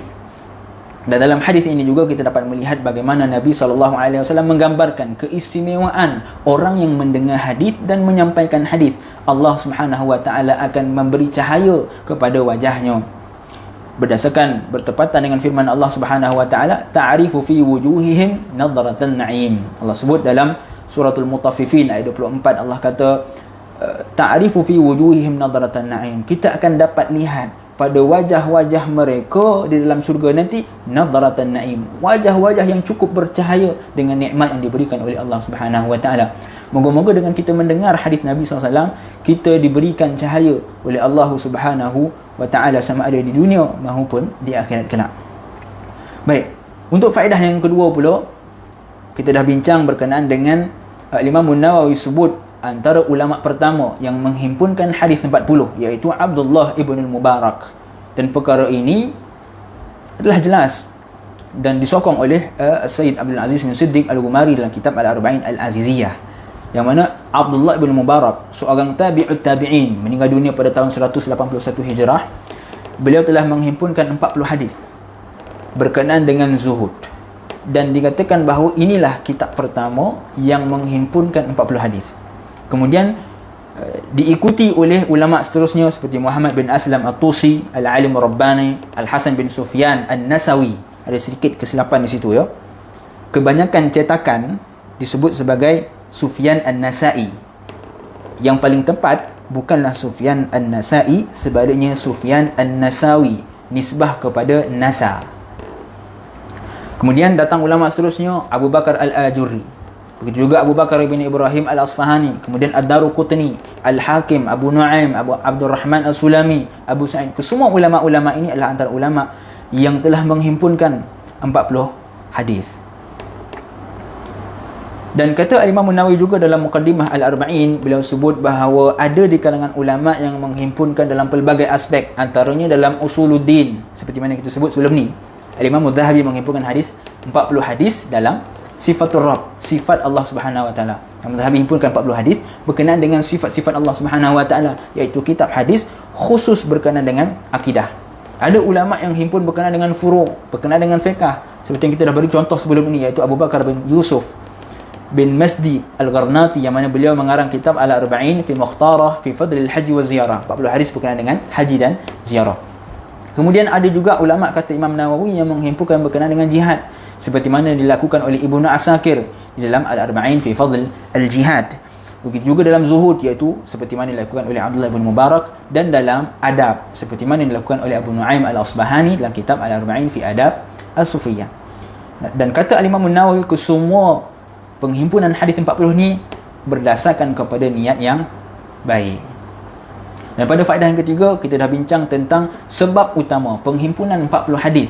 Dan dalam hadis ini juga kita dapat melihat bagaimana Nabi SAW menggambarkan keistimewaan orang yang mendengar hadis dan menyampaikan hadis. Allah Subhanahu wa taala akan memberi cahaya kepada wajahnya. Berdasarkan bertepatan dengan firman Allah Subhanahu wa taala, ta'rifu fi wujuhihim nadratan na'im. Allah sebut dalam suratul Mutaffifin ayat 24, Allah kata ta'rifu fi wujuhihim nadratan na'im. Kita akan dapat lihat pada wajah-wajah mereka di dalam syurga nanti nadratan na'im, wajah-wajah yang cukup bercahaya dengan nikmat yang diberikan oleh Allah Subhanahu wa taala. Moga-moga dengan kita mendengar hadis Nabi SAW, kita diberikan cahaya oleh Allah Subhanahu wa taala sama ada di dunia maupun di akhirat kelak. Baik, untuk faedah yang kedua pula, kita dah bincang berkenaan dengan Imam Nawawi sebut antara ulama pertama yang menghimpunkan hadis 40, iaitu Abdullah ibn al-Mubarak. Dan perkara ini adalah jelas dan disokong oleh Sayyid Abdul Aziz bin Siddiq Al-Ghumari dalam kitab Al-Arba'in Al-Aziziyah, yang mana Abdullah ibn Mubarak, seorang tabi'ut tabi'in, meninggal dunia pada tahun 181 Hijrah. Beliau telah menghimpunkan 40 hadis berkenaan dengan zuhud, dan dikatakan bahawa inilah kitab pertama yang menghimpunkan 40 hadis. Kemudian diikuti oleh ulama seterusnya seperti Muhammad bin Aslam At-Tusi, Al-Alim Rabbani, Al-Hasan bin Sufyan An-Nasawi. Ada sedikit kesilapan di situ ya. Kebanyakan cetakan disebut sebagai Sufyan An-Nasai. Yang paling tepat bukanlah Sufyan An-Nasai, sebaliknya Sufyan An-Nasawi, nisbah kepada Nasa. Kemudian datang ulama seterusnya, Abu Bakar Al-Ajurri, begitu juga Abu Bakar bin Ibrahim Al-Asfahani, kemudian Ad-Daruqutni, Al-Hakim, Abu Nu'aim, Abu Abdul Rahman Al-Sulami, Abu Sa'id. Semua ulama-ulama ini adalah antara ulama yang telah menghimpunkan 40 hadis. Dan kata Imam Nawawi juga dalam Muqaddimah Al-Arba'in, beliau sebut bahawa ada di kalangan ulama yang menghimpunkan dalam pelbagai aspek, antaranya dalam usuluddin, seperti mana kita sebut sebelum ni. Imam Adz-Dzahabi menghimpunkan hadis 40 hadis dalam Sifatul Rabb, sifat Allah Subhanahu wa taala. Imam Adz-Dzahabi himpunkan 40 hadis berkenaan dengan sifat-sifat Allah Subhanahu wa taala, iaitu kitab hadis khusus berkenaan dengan akidah. Ada ulama yang himpun berkenaan dengan furu', berkenaan dengan fiqh, seperti yang kita dah beri contoh sebelum ini, iaitu Abu Bakar bin Yusuf bin Masdi Al-Gharnati, yang mana beliau mengarang kitab Al-Arba'in fi Mukhtarah fi Fadlil Haji wa Ziyarah, 40 hadis berkenaan dengan haji dan ziarah. Kemudian ada juga ulama kata Imam Nawawi yang menghimpunkan berkenaan dengan jihad, seperti mana dilakukan oleh Ibnu Asakir di dalam Al-Arba'in fi Fadl Al-Jihad. Begitu juga dalam zuhud, iaitu seperti mana dilakukan oleh Abdullah bin Mubarak, dan dalam adab seperti mana dilakukan oleh Abu Nu'aim Al-Asbahani dalam kitab Al-Arba'in fi Adab As-Sufiyah. Dan kata Imam Nawawi, kesemua penghimpunan hadis 40 ni berdasarkan kepada niat yang baik. Dan pada faedah yang ketiga, kita dah bincang tentang sebab utama penghimpunan 40 hadis,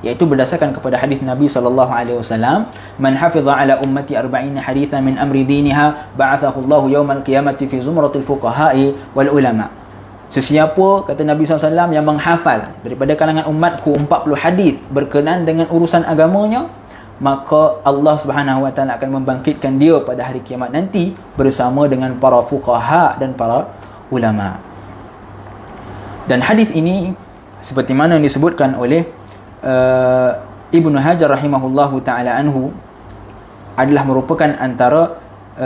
iaitu berdasarkan kepada hadis Nabi SAW, man hafiza ala ummati 40 hadithan min amri diniha ba'athahu Allahu yawmal qiyamati fi zumratil fuqaha'i wal ulama. Sesiapa, kata Nabi SAW, yang menghafal daripada kalangan umatku 40 hadis berkenaan dengan urusan agamanya, maka Allah Subhanahu Wa Taala akan membangkitkan dia pada hari kiamat nanti bersama dengan para fuqaha dan para ulama. Dan hadis ini seperti mana yang disebutkan oleh Ibnu Hajar rahimahullahu taala anhu adalah merupakan antara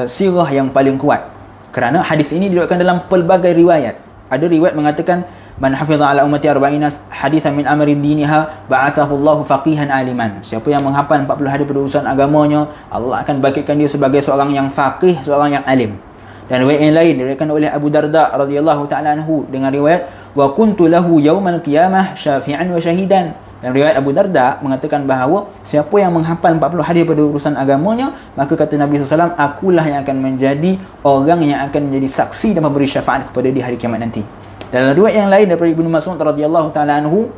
sirah yang paling kuat, kerana hadis ini diriwayatkan dalam pelbagai riwayat. Ada riwayat mengatakan man hafiza ala ummati 40 hadithan min amri diniha ba'athahu Allahu faqihan aliman. Siapa yang menghafal 40 hadis pada urusan agamanya, Allah akan bangkitkan dia sebagai seorang yang faqih, seorang yang alim. Dan riwayat yang lain diriwayatkan oleh Abu Darda radhiyallahu taala anhu dengan riwayat wa kuntu lahu yaumal qiyamah syafi'an wa syahidan. Dan riwayat Abu Darda mengatakan bahawa siapa yang menghafal 40 hadis pada urusan agamanya, maka kata Nabi SAW, akulah yang akan menjadi orang yang akan menjadi saksi dan memberi syafaat kepada di hari kiamat nanti. Dalam riwayat yang lain daripada Ibnu Mas'ud radhiyallahu taala anhu,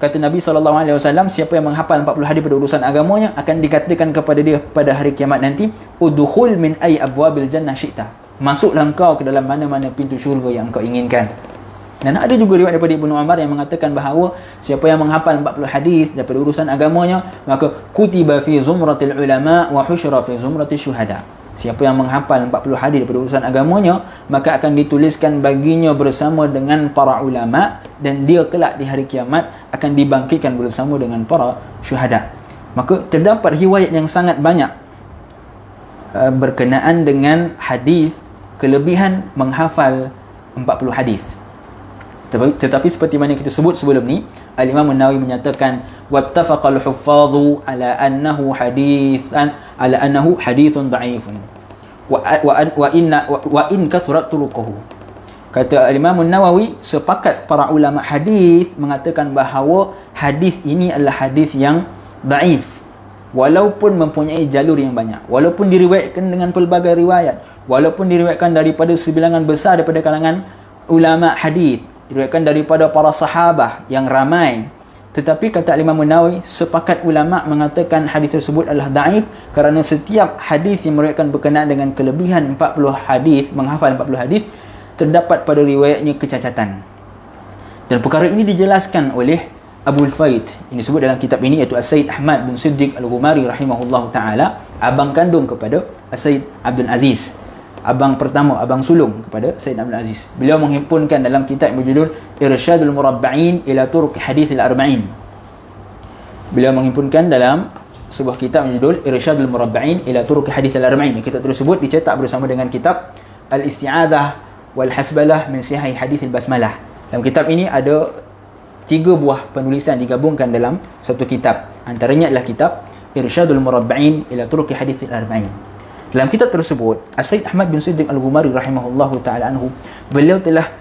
kata Nabi SAW, siapa yang menghafal 40 hadis pada urusan agamanya akan dikatakan kepada dia pada hari kiamat nanti, udkhul min ay abwabil jannah syi'ta. Masuklah engkau ke dalam mana-mana pintu syurga yang engkau inginkan. Dan ada juga riwayat daripada Ibnu Umar yang mengatakan bahawa siapa yang menghafal 40 hadis daripada urusan agamanya, maka kutiba fi zumratil ulama wa husyra fi zumratil syuhada. Siapa yang menghafal 40 hadis daripada urusan agamanya, maka akan dituliskan baginya bersama dengan para ulama, dan dia kelak di hari kiamat akan dibangkitkan bersama dengan para syuhada. Maka terdapat riwayat yang sangat banyak berkenaan dengan hadis kelebihan menghafal 40 hadis. Tetapi seperti mana kita sebut sebelum ni, Al-Imam An-Nawawi menyatakan wattafaqal huffadhu ala annahu hadithun dha'ifun wa in kathurat turuquhu. Kata Al-Imam An-Nawawi, sepakat para ulama hadis mengatakan bahawa hadis ini adalah hadis yang dhaif, walaupun mempunyai jalur yang banyak, walaupun diriwayatkan dengan pelbagai riwayat, walaupun diriwayatkan daripada sebilangan besar daripada kalangan ulama hadis, diriwayatkan daripada para sahabah yang ramai, tetapi kata Imam Nawawi, sepakat ulama mengatakan hadis tersebut adalah dhaif, kerana setiap hadis yang meriwayatkan berkenaan dengan kelebihan 40 hadis, menghafal 40 hadis, terdapat pada riwayatnya kecacatan. Dan perkara ini dijelaskan oleh Abul Faid, ini disebut dalam kitab ini, iaitu As-Sayyid Ahmad bin Siddiq Al-Ghumari rahimahullahu taala, abang kandung kepada As-Sayyid Abdul Aziz, abang pertama, abang sulung kepada Sayyid Abdul Aziz. Beliau menghimpunkan dalam kitab berjudul Irsyadul Murabba'in ila Turuq Hadithil Arba'in. Beliau menghimpunkan dalam sebuah kitab berjudul Irsyadul Murabba'in ila Turuq Hadithil Arba'in. Kitab tersebut dicetak bersama dengan kitab Al-Isti'adzah wal Hasbalah min Sihih Hadithil Basmalah. Dalam kitab ini ada 3 buah penulisan digabungkan dalam satu kitab. Antaranya adalah kitab Irsyadul Murabba'in ila Turuq Hadithil Arba'in. Dalam kitab tersebut, As-Sayyid Ahmad bin Siddiq Al-Ghumari rahimahullahu ta'ala anhu, beliau telah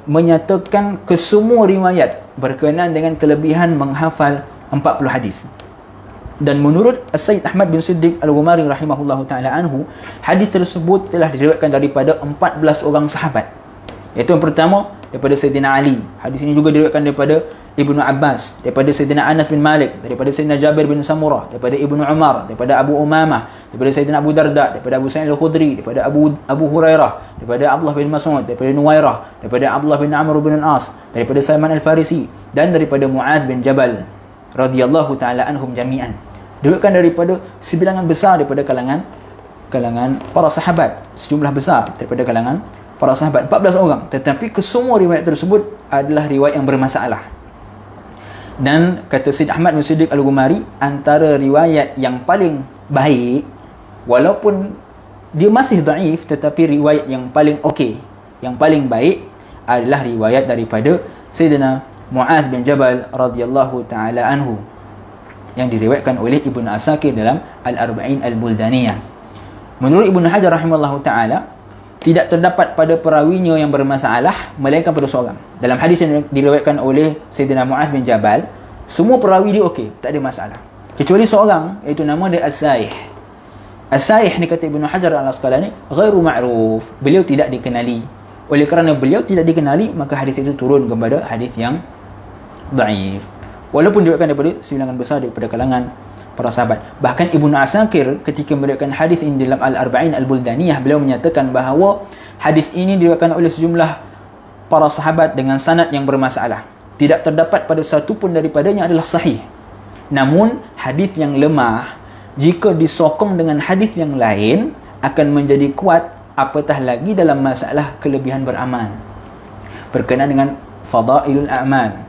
menyatakan kesemua riwayat berkenaan dengan kelebihan menghafal 40 hadis. Dan menurut As-Sayyid Ahmad bin Siddiq Al-Ghumari rahimahullahu ta'ala anhu, hadis tersebut telah diriwayatkan daripada 14 orang sahabat. Iaitu yang pertama daripada Sayyidina Ali. Hadis ini juga diriwayatkan daripada Ibnu Abbas, daripada Sayyidina Anas bin Malik, daripada Sayyidina Jabir bin Samurah, daripada Ibnu Umar, daripada Abu Umamah, daripada Sayyidina Abu Darda, daripada Abu Sa'id Al-Khudri, daripada Abu Hurairah, daripada Abdullah bin Mas'ud, daripada Nuwairah, daripada Abdullah bin Amr bin Al-As, daripada Salman Al-Farisi, dan daripada Mu'adz bin Jabal radhiyallahu taala anhum jami'an. Diriwayatkan daripada sebilangan besar daripada kalangan para sahabat, sejumlah besar daripada kalangan para sahabat, 14 orang. Tetapi kesemua riwayat tersebut adalah riwayat yang bermasalah. Dan kata Sayyid Ahmad bin Siddiq Al-Ghumari, antara riwayat yang paling baik, walaupun dia masih dhaif, tetapi riwayat yang paling okey, yang paling baik adalah riwayat daripada Sayyidina Mu'adz bin Jabal radhiyallahu taala anhu, yang diriwayatkan oleh Ibnu Asakir dalam Al-Arba'in Al-Buldaniyah. Menurut Ibnu Hajar rahimahullahu taala, tidak terdapat pada perawinya yang bermasalah melainkan pada seorang. Dalam hadis yang diriwayatkan oleh Sayyidina Mu'adz bin Jabal, semua perawi dia okey, tak ada masalah, kecuali seorang, iaitu nama dia As-Saih. As-Saih ni kata Ibnu Hajar Al-Asqalani, ghairu ma'ruf, beliau tidak dikenali. Oleh kerana beliau tidak dikenali, maka hadis itu turun kepada hadis yang dhaif. Walaupun diriwayatkan daripada sebilangan besar daripada kalangan para sahabat. Bahkan Ibnu Asakir ketika meriwayatkan hadis ini dalam Al-Arba'in Al-Buldaniyah, beliau menyatakan bahawa hadis ini diriwayatkan oleh sejumlah para sahabat dengan sanad yang bermasalah. Tidak terdapat pada satu pun daripadanya adalah sahih. Namun hadis yang lemah jika disokong dengan hadis yang lain akan menjadi kuat, apatah lagi dalam masalah kelebihan beramal berkenaan dengan fadailul a'mal.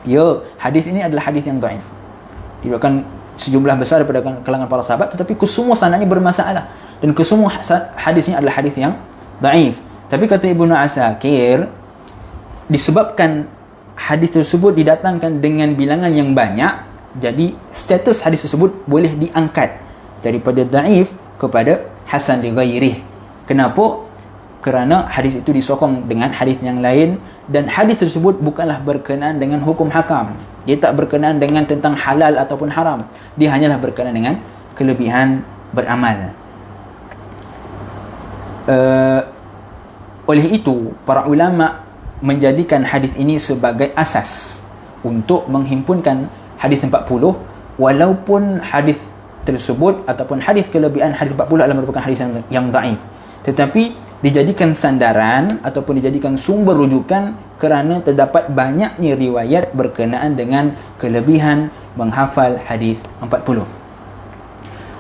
Ya, hadis ini adalah hadis yang dhaif. Diriwayatkan sejumlah besar daripada kalangan para sahabat, tetapi kesemua sanadnya bermasalah dan kesemua hadisnya adalah hadis yang dhaif. Tapi kata Ibnu Asakir, disebabkan hadis tersebut didatangkan dengan bilangan yang banyak, jadi status hadis tersebut boleh diangkat daripada dhaif kepada hasan li ghairih. Kenapa? Kerana hadis itu disokong dengan hadis yang lain, dan hadis tersebut bukanlah berkenaan dengan hukum hakam. Dia tak berkenaan dengan tentang halal ataupun haram. Dia hanyalah berkenaan dengan kelebihan beramal. Oleh itu, para ulama menjadikan hadis ini sebagai asas untuk menghimpunkan hadis 40, walaupun hadis tersebut ataupun hadis kelebihan hadis 40 adalah merupakan hadis yang dhaif, tetapi dijadikan sandaran ataupun dijadikan sumber rujukan kerana terdapat banyaknya riwayat berkenaan dengan kelebihan menghafal hadis 40.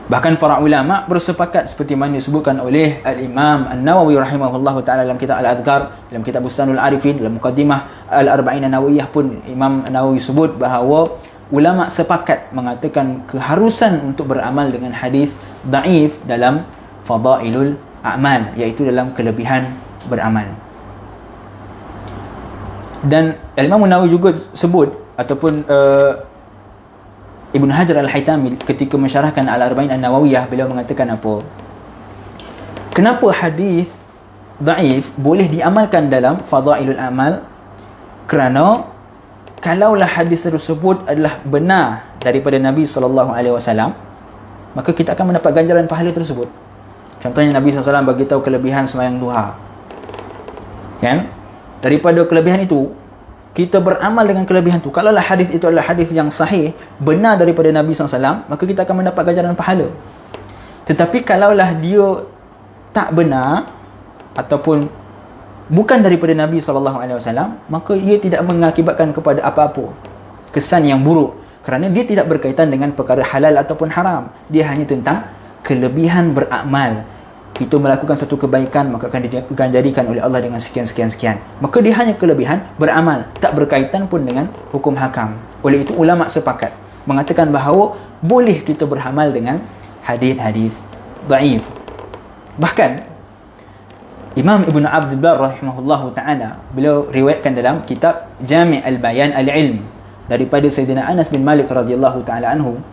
Bahkan para ulama bersepakat seperti mana disebutkan oleh Al-Imam An-Nawawi rahimahullahu ta'ala dalam kitab Al-Adhkar, dalam kitab Bustanul Arifin, dalam muqaddimah Al-Arba'in An-Nawawiyah pun Imam An-Nawawi sebut bahawa ulama sepakat mengatakan keharusan untuk beramal dengan hadis dhaif dalam fadailul a'mal, iaitu dalam kelebihan beramal. Dan Imam An-Nawawi juga sebut ataupun Ibn Hajar Al-Haytami ketika mensyarahkan Al-Arba'in An-Nawawiyah, beliau mengatakan apa? Kenapa hadis dhaif boleh diamalkan dalam fadailul a'mal? Kerana kalaulah hadis tersebut adalah benar daripada Nabi SAW, maka kita akan mendapat ganjaran pahala tersebut. Contohnya Nabi SAW bagi tahu kelebihan sembahyang duha, kan? Daripada kelebihan itu, kita beramal dengan kelebihan itu. Kalaulah hadis itu adalah hadis yang sahih, benar daripada Nabi SAW, maka kita akan mendapat ganjaran pahala. Tetapi kalaulah dia tak benar ataupun bukan daripada Nabi SAW, maka ia tidak mengakibatkan kepada apa-apa kesan yang buruk, kerana dia tidak berkaitan dengan perkara halal ataupun haram. Dia hanya tentang kelebihan beramal. Kita melakukan satu kebaikan, maka akan diganjarikan oleh Allah dengan sekian. Maka dia hanya kelebihan beramal, tak berkaitan pun dengan hukum hakam. Oleh itu ulama sepakat mengatakan bahawa boleh kita beramal dengan hadis-hadis dhaif. Bahkan Imam Ibn Abdul Bar rahimahullahu ta'ala, beliau riwayatkan dalam kitab Jami' al-Bayan al-Ilm daripada Sayyidina Anas bin Malik radhiyallahu ta'ala anhu.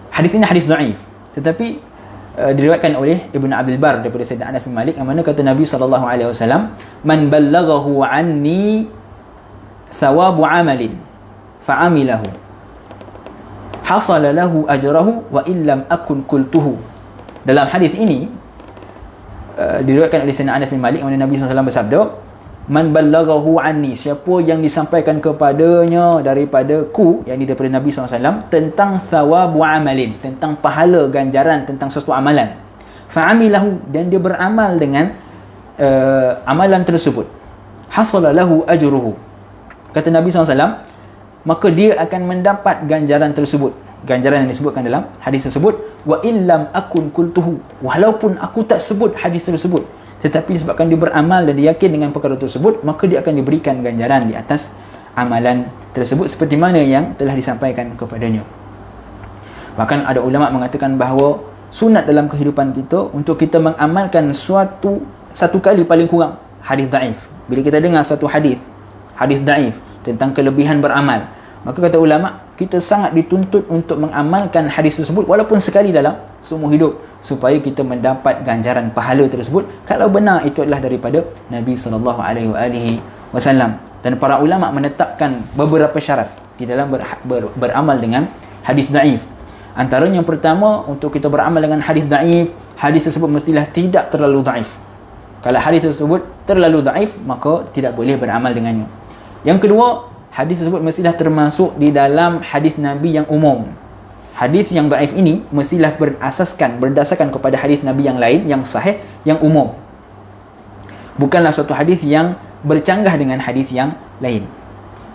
Hadis ini hadis dhaif, tetapi diriwayatkan oleh Ibn Abdul Bar daripada Sayyidina Anas bin Malik, yang mana kata Nabi SAW, man ballaghahu anni thawabu amalin fa'amilahu hasala lahu ajrahu wa illam akun kultuhu. Dalam hadis ini diriwayatkan oleh Sayyidina Anas bin Malik, yang mana Nabi SAW bersabda, man ballaghahu anni, siapa yang disampaikan kepadanya daripadaku, yakni daripada Nabi SAW, tentang thawabu amalin, tentang pahala ganjaran tentang sesuatu amalan, fa'amilahu, dan dia beramal dengan amalan tersebut, hasala lahu ajruhu, kata Nabi SAW, maka dia akan mendapat ganjaran tersebut. Ganjaran yang disebutkan dalam hadis tersebut, wa illam akun kultuhu, walaupun aku tak sebut hadis tersebut, tetapi disebabkan dia beramal dan dia yakin dengan perkara tersebut, maka dia akan diberikan ganjaran di atas amalan tersebut seperti mana yang telah disampaikan kepadanya. Bahkan ada ulama mengatakan bahawa sunat dalam kehidupan kita untuk kita mengamalkan satu kali paling kurang hadis dhaif. Bila kita dengar satu hadis dhaif tentang kelebihan beramal, maka kata ulama, kita sangat dituntut untuk mengamalkan hadis tersebut walaupun sekali dalam seumur hidup, supaya kita mendapat ganjaran pahala tersebut kalau benar itu adalah daripada Nabi SAW. Dan para ulama menetapkan beberapa syarat di dalam beramal dengan hadis dhaif. Antaranya yang pertama, untuk kita beramal dengan hadis dhaif, hadis tersebut mestilah tidak terlalu dhaif. Kalau hadis tersebut terlalu dhaif, maka tidak boleh beramal dengannya. Yang kedua, hadis tersebut mestilah termasuk di dalam hadis Nabi yang umum. Hadis yang dhaif ini mestilah berdasarkan kepada hadis Nabi yang lain, yang sahih, yang umum. Bukanlah suatu hadis yang bercanggah dengan hadis yang lain.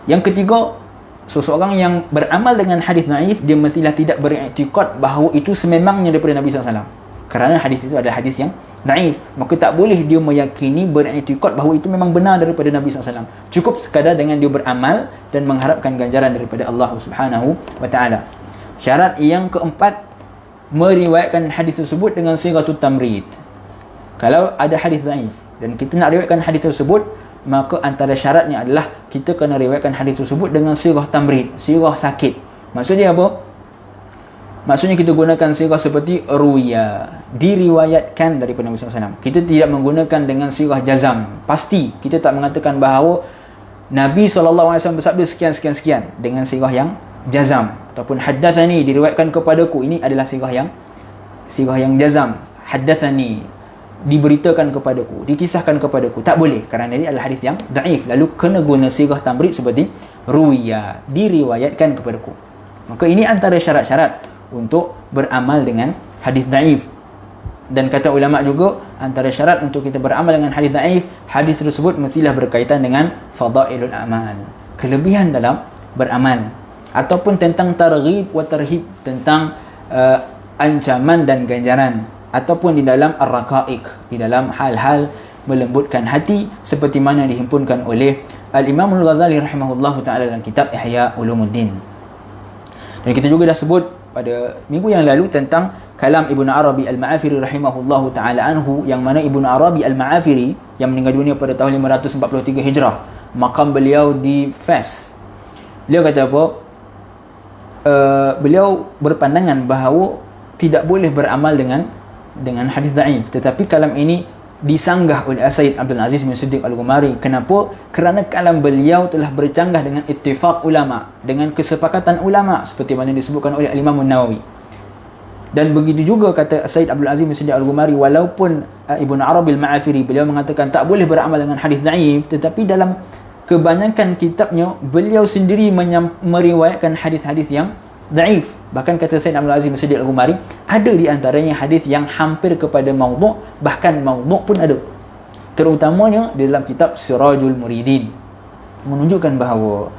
Yang ketiga, seseorang yang beramal dengan hadis dhaif, dia mestilah tidak beriktikad bahawa itu sememangnya daripada Nabi SAW. Kerana hadis itu adalah hadis yang dhaif, maka tak boleh dia meyakini, beriktikad bahawa itu memang benar daripada Nabi SAW. Cukup sekadar dengan dia beramal dan mengharapkan ganjaran daripada Allah Subhanahu wa taala. Syarat yang keempat, meriwayatkan hadis tersebut dengan sighatul tamrid. Kalau ada hadis dhaif dan kita nak riwayatkan hadis tersebut, maka antara syaratnya adalah kita kena riwayatkan hadis tersebut dengan sirah tamrid, sirah sakit. Maksudnya apa? Maksudnya kita gunakan sirah seperti ruya, diriwayatkan daripada Nabi SAW. Kita tidak menggunakan dengan sirah jazam, pasti. Kita tak mengatakan bahawa Nabi SAW bersabda sekian dengan sirah yang jazam, ataupun haddathani, diriwayatkan kepadaku. Ini adalah sirah yang jazam. Haddathani, diberitakan kepadaku, dikisahkan kepadaku. Tak boleh, kerana ini adalah hadis yang dhaif. Lalu kena guna sirah tamrid seperti ruya, diriwayatkan kepadaku. Maka ini antara syarat-syarat untuk beramal dengan hadis dhaif. Dan kata ulama juga, antara syarat untuk kita beramal dengan hadis dhaif, hadis tersebut mestilah berkaitan dengan fadailul amal, kelebihan dalam beramal, ataupun tentang targhib wa tarhib, tentang ancaman dan ganjaran, ataupun di dalam ar-raqaiq, di dalam hal-hal melembutkan hati, seperti mana dihimpunkan oleh Al-Imam Al-Ghazali rahimahullahu ta'ala dalam kitab Ihya Ulumuddin. Dan kita juga dah sebut pada minggu yang lalu tentang kalam Ibn Arabi Al-Ma'afiri rahimahullahu ta'ala anhu, yang mana Ibn Arabi Al-Ma'afiri yang meninggal dunia pada tahun 543 Hijrah, makam beliau di Fes. Beliau kata apa? Beliau berpandangan bahawa tidak boleh beramal dengan hadis dhaif, tetapi kalam ini disanggah oleh Sayyid Abdul Aziz bin Siddiq Al-Ghumari. Kenapa? Kerana kalam beliau telah bercanggah dengan ittifaq ulama, dengan kesepakatan ulama, seperti mana disebutkan oleh Imam An-Nawawi. Dan begitu juga kata Sayyid Abdul Aziz bin Siddiq Al-Ghumari, walaupun Ibn Arabi Al-Ma'afiri beliau mengatakan tak boleh beramal dengan hadis dhaif, tetapi dalam kebanyakan kitabnya beliau sendiri meriwayatkan hadis-hadis yang dhaif. Bahkan kata Sayyid Abdul Aziz bin Siddiq Al-Ghumari, ada di antaranya hadis yang hampir kepada maudhu', bahkan maudhu' pun ada. Terutamanya di dalam kitab Sirajul Muridin, menunjukkan bahawa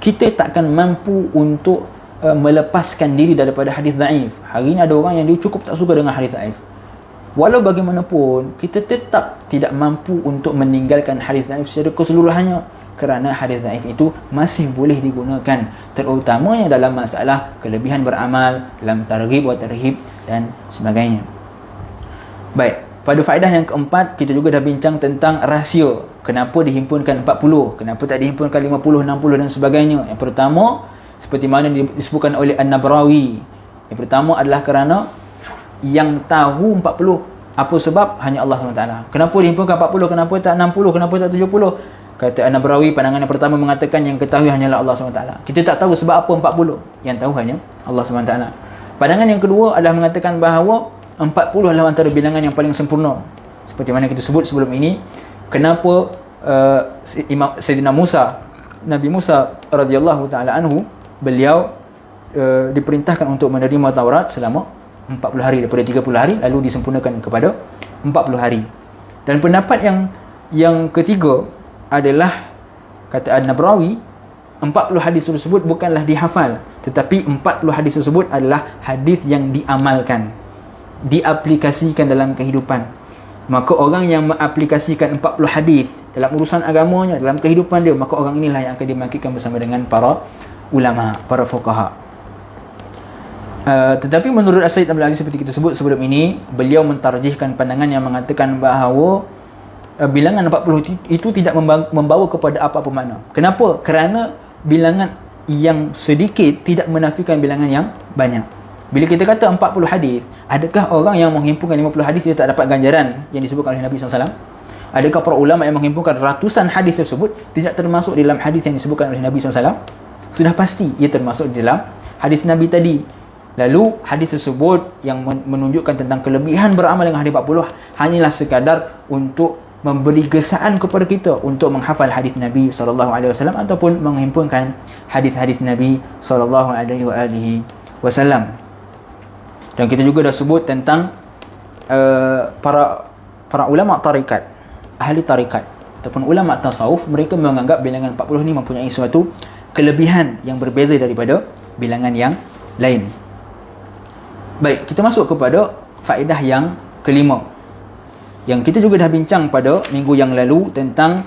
kita takkan mampu untuk melepaskan diri daripada hadis dhaif. Hari ini ada orang yang dia cukup tak suka dengan hadis dhaif. Walau bagaimanapun, kita tetap tidak mampu untuk meninggalkan hadis dhaif secara keseluruhannya, kerana hadis dhaif itu masih boleh digunakan, terutamanya dalam masalah kelebihan beramal, dalam targhib wa tarhib dan sebagainya. Baik, pada faedah yang keempat, kita juga dah bincang tentang rahsia. Kenapa dihimpunkan 40, kenapa tak dihimpunkan 50, 60 dan sebagainya. Yang pertama, seperti mana disebutkan oleh An-Nabrawi, yang pertama adalah kerana yang tahu 40 apa sebab hanya Allah SWT. Kenapa dihimpunkan 40, kenapa tak 60, kenapa tak 70? Kata An-Nabrawi, pandangan yang pertama mengatakan yang ketahui hanyalah Allah SWT. Kita tak tahu sebab apa 40, yang tahu hanya Allah SWT. Pandangan yang kedua adalah mengatakan bahawa 40 adalah antara bilangan yang paling sempurna. Seperti mana kita sebut sebelum ini, kenapa Sayyidina Musa, Nabi Musa radhiyallahu ta'ala anhu, beliau diperintahkan untuk menerima Taurat selama 40 hari, daripada 30 hari lalu disempurnakan kepada 40 hari. Dan pendapat yang ketiga adalah, kata An-Nabrawi, 40 hadis tersebut bukanlah dihafal, tetapi 40 hadis tersebut adalah hadis yang diamalkan, diaplikasikan dalam kehidupan. Maka orang yang mengaplikasikan 40 hadis dalam urusan agamanya, dalam kehidupan dia, maka orang inilah yang akan dimangkitkan bersama dengan para ulama, para fuqaha. Tetapi menurut Sayyid Abdul Aziz, seperti kita sebut sebelum ini, beliau mentarjihkan pandangan yang mengatakan bahawa bilangan 40 itu tidak membawa kepada apa-apa makna. Kenapa? Kerana bilangan yang sedikit tidak menafikan bilangan yang banyak. Bila kita kata 40 hadis, adakah orang yang menghimpunkan 50 hadis dia tak dapat ganjaran yang disebutkan oleh Nabi SAW? Adakah para ulama yang menghimpunkan ratusan hadis tersebut tidak termasuk dalam hadis yang disebutkan oleh Nabi SAW? Sudah pasti ia termasuk di dalam hadis Nabi tadi. Lalu hadis tersebut yang menunjukkan tentang kelebihan beramal dengan hadis 40 hanyalah sekadar untuk memberi gesaan kepada kita untuk menghafal hadis Nabi SAW ataupun menghimpunkan hadis-hadis Nabi SAW. Dan kita juga dah sebut tentang para ulama tarikat, ahli tarikat ataupun ulama tasawuf, mereka menganggap bilangan 40 ni mempunyai suatu kelebihan yang berbeza daripada bilangan yang lain. Baik, kita masuk kepada faedah yang kelima, yang kita juga dah bincang pada minggu yang lalu tentang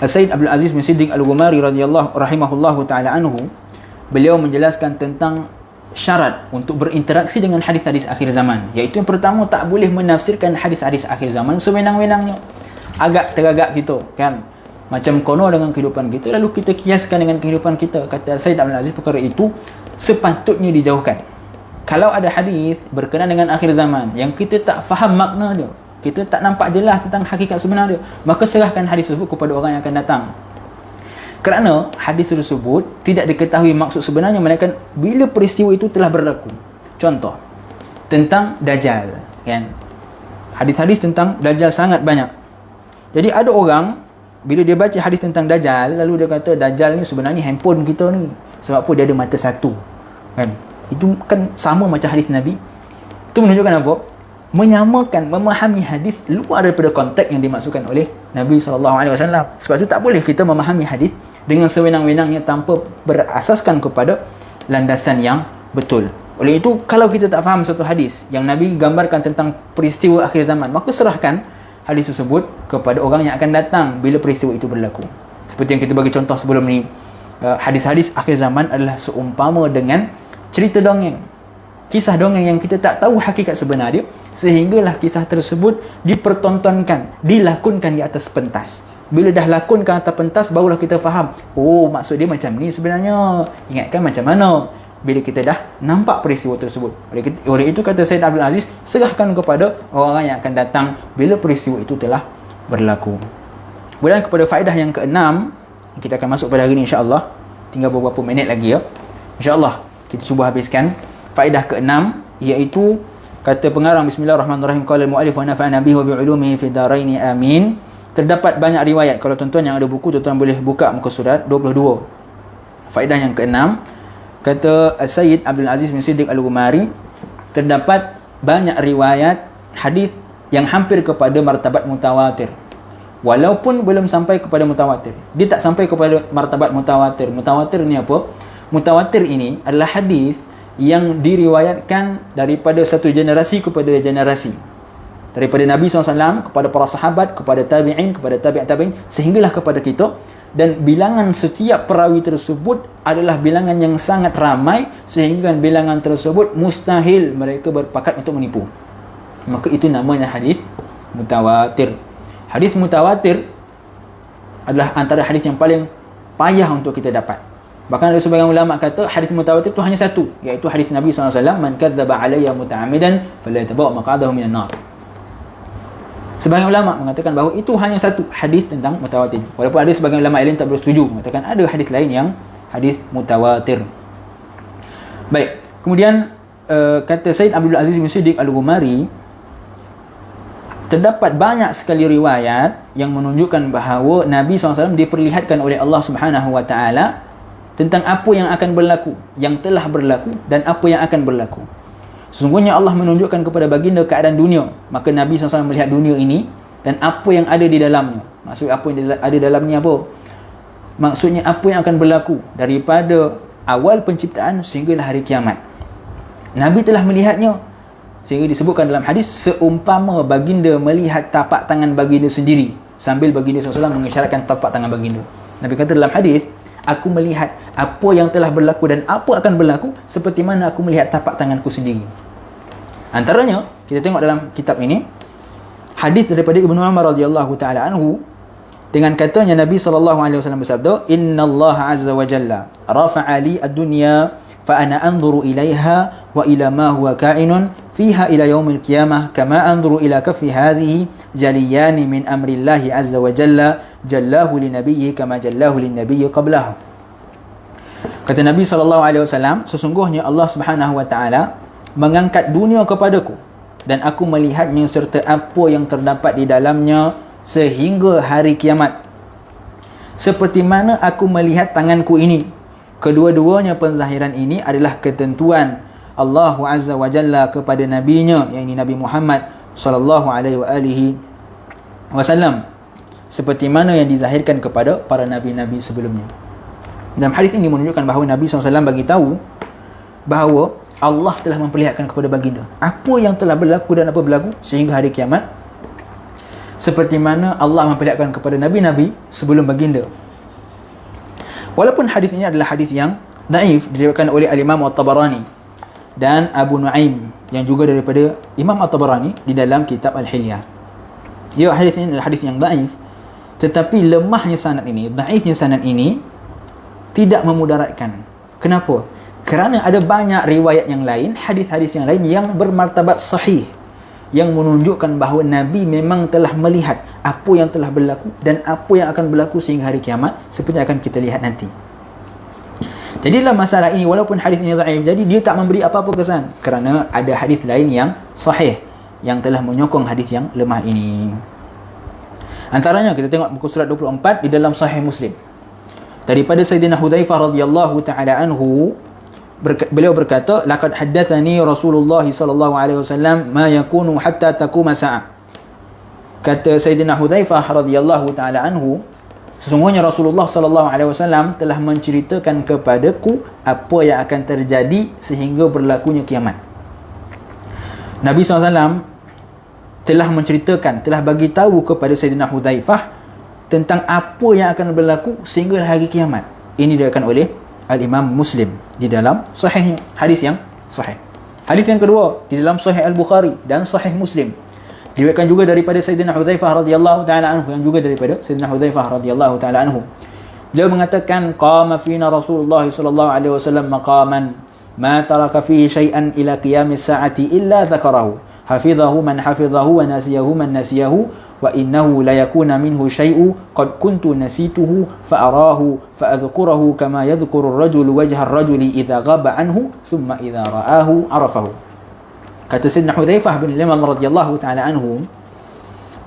Sayyid Abdul Aziz bin Siddiq Al-Ghumari radhiyallahu rahimahullahu taala anhu. Beliau menjelaskan tentang syarat untuk berinteraksi dengan hadis-hadis akhir zaman, iaitu yang pertama, tak boleh menafsirkan hadis-hadis akhir zaman sewenang-wenangnya. Agak teragak kita kan, macam kono dengan kehidupan kita, lalu kita kiaskan dengan kehidupan kita. Kata Sayyid Abdul Aziz, perkara itu sepatutnya dijauhkan. Kalau ada hadis berkenaan dengan akhir zaman yang kita tak faham makna dia, kita tak nampak jelas tentang hakikat sebenar dia, maka serahkan hadis tersebut kepada orang yang akan datang. Kerana hadis tersebut tidak diketahui maksud sebenarnya, melainkan bila peristiwa itu telah berlaku. Contoh tentang Dajjal kan, hadis-hadis tentang Dajjal sangat banyak. Jadi ada orang bila dia baca hadis tentang Dajjal, lalu dia kata Dajjal ni sebenarnya handphone kita ni, sebab apa? Dia ada mata satu kan. Itu kan sama macam hadis Nabi. Itu menunjukkan apa? Menyamakan, memahami hadis luar daripada konteks yang dimaksudkan oleh Nabi SAW. Sebab itu tak boleh kita memahami hadis dengan sewenang-wenangnya tanpa berasaskan kepada landasan yang betul. Oleh itu, kalau kita tak faham satu hadis yang Nabi gambarkan tentang peristiwa akhir zaman, maka serahkan hadis tersebut kepada orang yang akan datang bila peristiwa itu berlaku. Seperti yang kita bagi contoh sebelum ni, hadis-hadis akhir zaman adalah seumpama dengan cerita dongeng, kisah dongeng yang kita tak tahu hakikat sebenar dia, sehinggalah kisah tersebut dipertontonkan, dilakonkan di atas pentas. Bila dah lakon ke atas pentas, barulah kita faham, oh maksud dia macam ni sebenarnya, ingatkan macam mana bila kita dah nampak peristiwa tersebut. Oleh itu kata Sayyid Abdul Aziz, serahkan kepada orang yang akan datang bila peristiwa itu telah berlaku. Kemudian kepada faedah yang keenam, kita akan masuk pada hari ini insya-Allah. Tinggal beberapa minit lagi ya. Insya-Allah kita cuba habiskan faedah keenam, iaitu kata pengarang, bismillahirrahmanirrahim, qala al-muallif wa nafa'ana bihi wa bi 'ulumihi fid dharain amin. Terdapat banyak riwayat. Kalau tuan-tuan yang ada buku, tuan-tuan boleh buka muka surat 22. Faedah yang keenam, kata Sayyid Abdul Aziz bin Siddiq Al-Ghumari, terdapat banyak riwayat hadis yang hampir kepada martabat mutawatir, walaupun belum sampai kepada mutawatir. Dia tak sampai kepada martabat mutawatir. Mutawatir ni apa? Mutawatir ini adalah hadis yang diriwayatkan daripada satu generasi kepada generasi, daripada Nabi SAW kepada para sahabat, kepada tabi'in, kepada tabi'in, sehinggalah kepada kita. Dan bilangan setiap perawi tersebut adalah bilangan yang sangat ramai, sehingga bilangan tersebut mustahil mereka berpakat untuk menipu. Maka itu namanya hadis mutawatir. Hadis mutawatir adalah antara hadis yang paling payah untuk kita dapat. Bahkan ada sebagian ulama kata hadis mutawatir itu hanya satu, iaitu hadis Nabi SAW, man kadzdzaba alayya muta'ammidan falyatabawwa maq'adahu minan nar. Sebagian ulama mengatakan bahawa itu hanya satu hadis tentang mutawatir, walaupun ada sebagian ulama lain tak bersetuju, mengatakan ada hadis lain yang hadis mutawatir. Baik, kemudian kata Sayyid Abdul Aziz bin Siddiq Al-Ghumari, terdapat banyak sekali riwayat yang menunjukkan bahawa Nabi SAW diperlihatkan oleh Allah Subhanahu Wa Taala tentang apa yang akan berlaku, yang telah berlaku dan apa yang akan berlaku. Sesungguhnya Allah menunjukkan kepada baginda keadaan dunia, maka Nabi SAW melihat dunia ini dan apa yang ada di dalamnya. Maksud apa yang ada dalam ni apa? Maksudnya apa yang akan berlaku daripada awal penciptaan sehinggalah hari kiamat. Nabi telah melihatnya, sehingga disebutkan dalam hadis, seumpama baginda melihat tapak tangan baginda sendiri, sambil baginda SAW mengisyaratkan tapak tangan baginda. Nabi kata dalam hadis, aku melihat apa yang telah berlaku dan apa akan berlaku seperti mana aku melihat tapak tanganku sendiri. Antaranya, kita tengok dalam kitab ini, hadis daripada Ibnu Umar radhiyallahu taala anhu, dengan katanya Nabi SAW bersabda, Inna Allah Azza wa Jalla rafa'a li ad-dunya fa ana anzuru ilaiha wa ila ma huwa ka'inun fiha ila yaumil qiyamah kama anzuru ila kaffi hadhihi jaliyani min amrillahi Azza wa Jalla jallahu li nabiyyi kama jallahu lin nabiyyi qablahu. Kata Nabi SAW, sesungguhnya Allah Subhanahu wa taala mengangkat dunia kepadaku dan aku melihatnya serta apa yang terdapat di dalamnya sehingga hari kiamat. Seperti mana aku melihat tanganku ini. Kedua-duanya penzahiran ini adalah ketentuan Allah Azza wa Jalla kepada nabinya, yang ini Nabi Muhammad sallallahu alaihi wasallam, seperti mana yang dizahirkan kepada para nabi-nabi sebelumnya. Dalam hadis ini menunjukkan bahawa Nabi SAW bagi tahu bahawa Allah telah memperlihatkan kepada baginda apa yang telah berlaku dan apa berlaku sehingga hari kiamat, seperti mana Allah memperlihatkan kepada nabi-nabi sebelum baginda. Walaupun hadis ini adalah hadis yang daif, diriwayatkan oleh Al-Imam At-Tabarani dan Abu Nuaim, yang juga daripada Imam At-Tabarani di dalam kitab Al-Hilyah. Ya, hadis ini adalah hadis yang daif, tetapi lemahnya sanad ini, daifnya sanad ini tidak memudaratkan. Kenapa? Kerana ada banyak riwayat yang lain, hadis-hadis yang lain yang bermartabat sahih, yang menunjukkan bahawa Nabi memang telah melihat apa yang telah berlaku dan apa yang akan berlaku sehingga hari kiamat, seperti akan kita lihat nanti. Jadi dalam masalah ini, walaupun hadis ini dhaif, jadi dia tak memberi apa-apa kesan, kerana ada hadis lain yang sahih yang telah menyokong hadis yang lemah ini. Antaranya kita tengok muka surat 24 di dalam Sahih Muslim. Daripada Sayyidina Hudzaifah radhiyallahu taala anhu, beliau berkata, laqad haddatsani Rasulullah sallallahu alaihi wasallam ma yakunu hatta taquma sa'ah. Kata Sayyidina Hudzaifah radhiyallahu taala anhu, sesungguhnya Rasulullah sallallahu alaihi wasallam telah menceritakan kepadaku apa yang akan terjadi sehingga berlakunya kiamat. Nabi SAW telah menceritakan, telah bagi tahu kepada Sayyidina Hudzaifah tentang apa yang akan berlaku sehingga hari kiamat. Ini diriwayatkan oleh Al-Imam Muslim di dalam sahihnya, hadis yang sahih. Hadis yang kedua di dalam Sahih Al-Bukhari dan Sahih Muslim, diriwayatkan juga daripada Sayyidina Hudzaifah radhiyallahu taala anhu, yang juga daripada Sayyidina Hudzaifah radhiyallahu taala anhu. Beliau mengatakan, qama fina Rasulullah sallallahu alaihi wasallam maqaman ma taraka fihi syai'an ila qiyamis sa'ati illa dzakarahu hafizahu man hafizahu wa nasiyahu man nasiyahu wa innahu la yakuna minhu syai'u qad kuntu nasituhu fa arahu fa adhkurahu kama yadhkuru ar-rajulu wajha ar-rajuli idza ghaba anhu thumma idza ra'ahu arafahu. Kata Sayyidina Hudzaifah bin Yaman radhiyallahu taala anhu,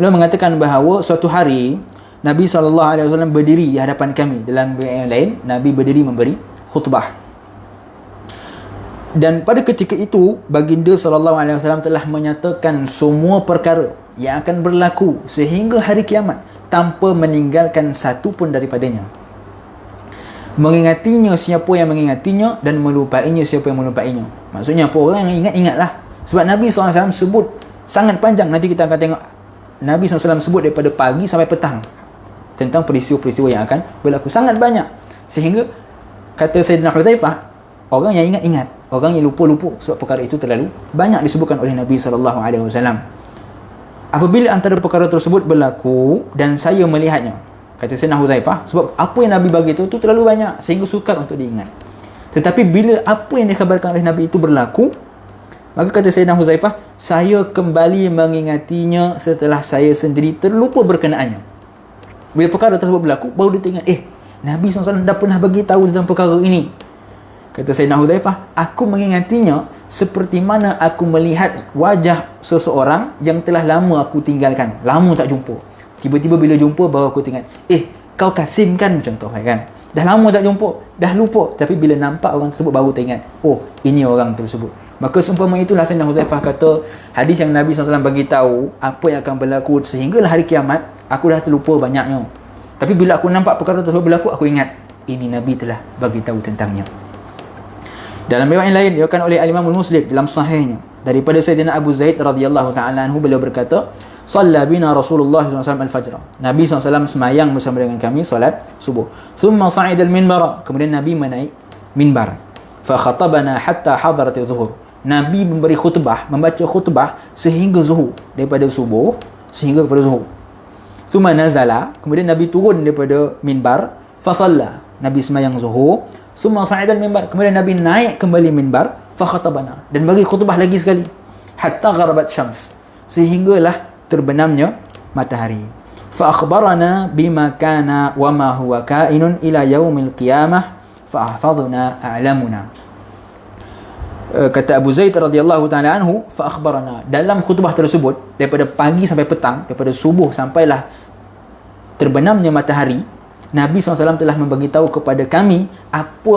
beliau mengatakan bahawa suatu hari Nabi SAW berdiri di hadapan kami. Dalam riwayat yang lain, Nabi berdiri memberi khutbah. Dan pada ketika itu, baginda SAW telah menyatakan semua perkara yang akan berlaku sehingga hari kiamat tanpa meninggalkan satu pun daripadanya. Mengingatinya siapa yang mengingatinya dan melupainya siapa yang melupainya. Maksudnya apa? Orang yang ingat, ingatlah. Sebab Nabi SAW sebut sangat panjang. Nanti kita akan tengok Nabi SAW sebut daripada pagi sampai petang tentang peristiwa-peristiwa yang akan berlaku. Sangat banyak. Sehingga kata Sayyidina Hudzaifah, orang yang ingat-ingat, orang yang lupa-lupa, sebab perkara itu terlalu banyak disebutkan oleh Nabi SAW. Apabila antara perkara tersebut berlaku dan saya melihatnya, kata Sayyidina Hudzaifah, sebab apa yang Nabi bagi itu terlalu banyak sehingga sukar untuk diingat. Tetapi bila apa yang dikhabarkan oleh Nabi itu berlaku, maka kata Sayyidina Hudzaifah, saya kembali mengingatinya setelah saya sendiri terlupa berkenaannya. Bila perkara tersebut berlaku, baru dia ingat, Nabi SAW dah pernah bagi tahu tentang perkara ini. Kata Sayyidina Hudzaifah, aku mengingatinya seperti mana aku melihat wajah seseorang yang telah lama aku tinggalkan, lama tak jumpa. Tiba-tiba bila jumpa baru aku tengok, kau Kasim kan, contoh kan. Dah lama tak jumpa, dah lupa, tapi bila nampak orang tersebut baru teringat, oh, ini orang tersebut. Maka seumpama itulah Sayyidina Hudzaifah kata, hadis yang Nabi SAW bagi tahu apa yang akan berlaku sehinggalah hari kiamat, aku dah terlupa banyaknya. Tapi bila aku nampak perkara tersebut berlaku, aku ingat, ini Nabi telah bagi tahu tentangnya. Dalam riwayat yang lain diriwayatkan oleh Al-Imam Muslim dalam sahihnya daripada Sayyidina Abu Zaid radhiyallahu taala anhu, beliau berkata, "Shalla bina Rasulullah SAW al-fajr." Nabi SAW semayang bersama dengan kami solat subuh. Thumma sa'ida al-minbar, kemudian Nabi menaik minbar. Fa khatabana hatta hadarat adh-dhuhur. Nabi memberi khutbah, membaca khutbah sehingga zuhur, daripada subuh sehingga kepada zuhur. Thumma nazala, kemudian Nabi turun daripada minbar, fa shalla, Nabi semayang zuhur. Thumma sa'ida al-minbar, kemudian Nabi naik kembali minbar, fa khatabana, dan bagi khutbah lagi sekali, hatta gharabat syams, sehinggalah terbenamnya matahari. Fa akhbarana bima kana wa ma huwa kainun ila yaumil qiyamah fa ahfadhna a'lamuna. Kata Abu Zaid radhiyallahu taala anhu, fa akhbarana, dalam khutbah tersebut daripada pagi sampai petang, daripada subuh sampailah terbenamnya matahari, Nabi SAW telah memberitahu kepada kami apa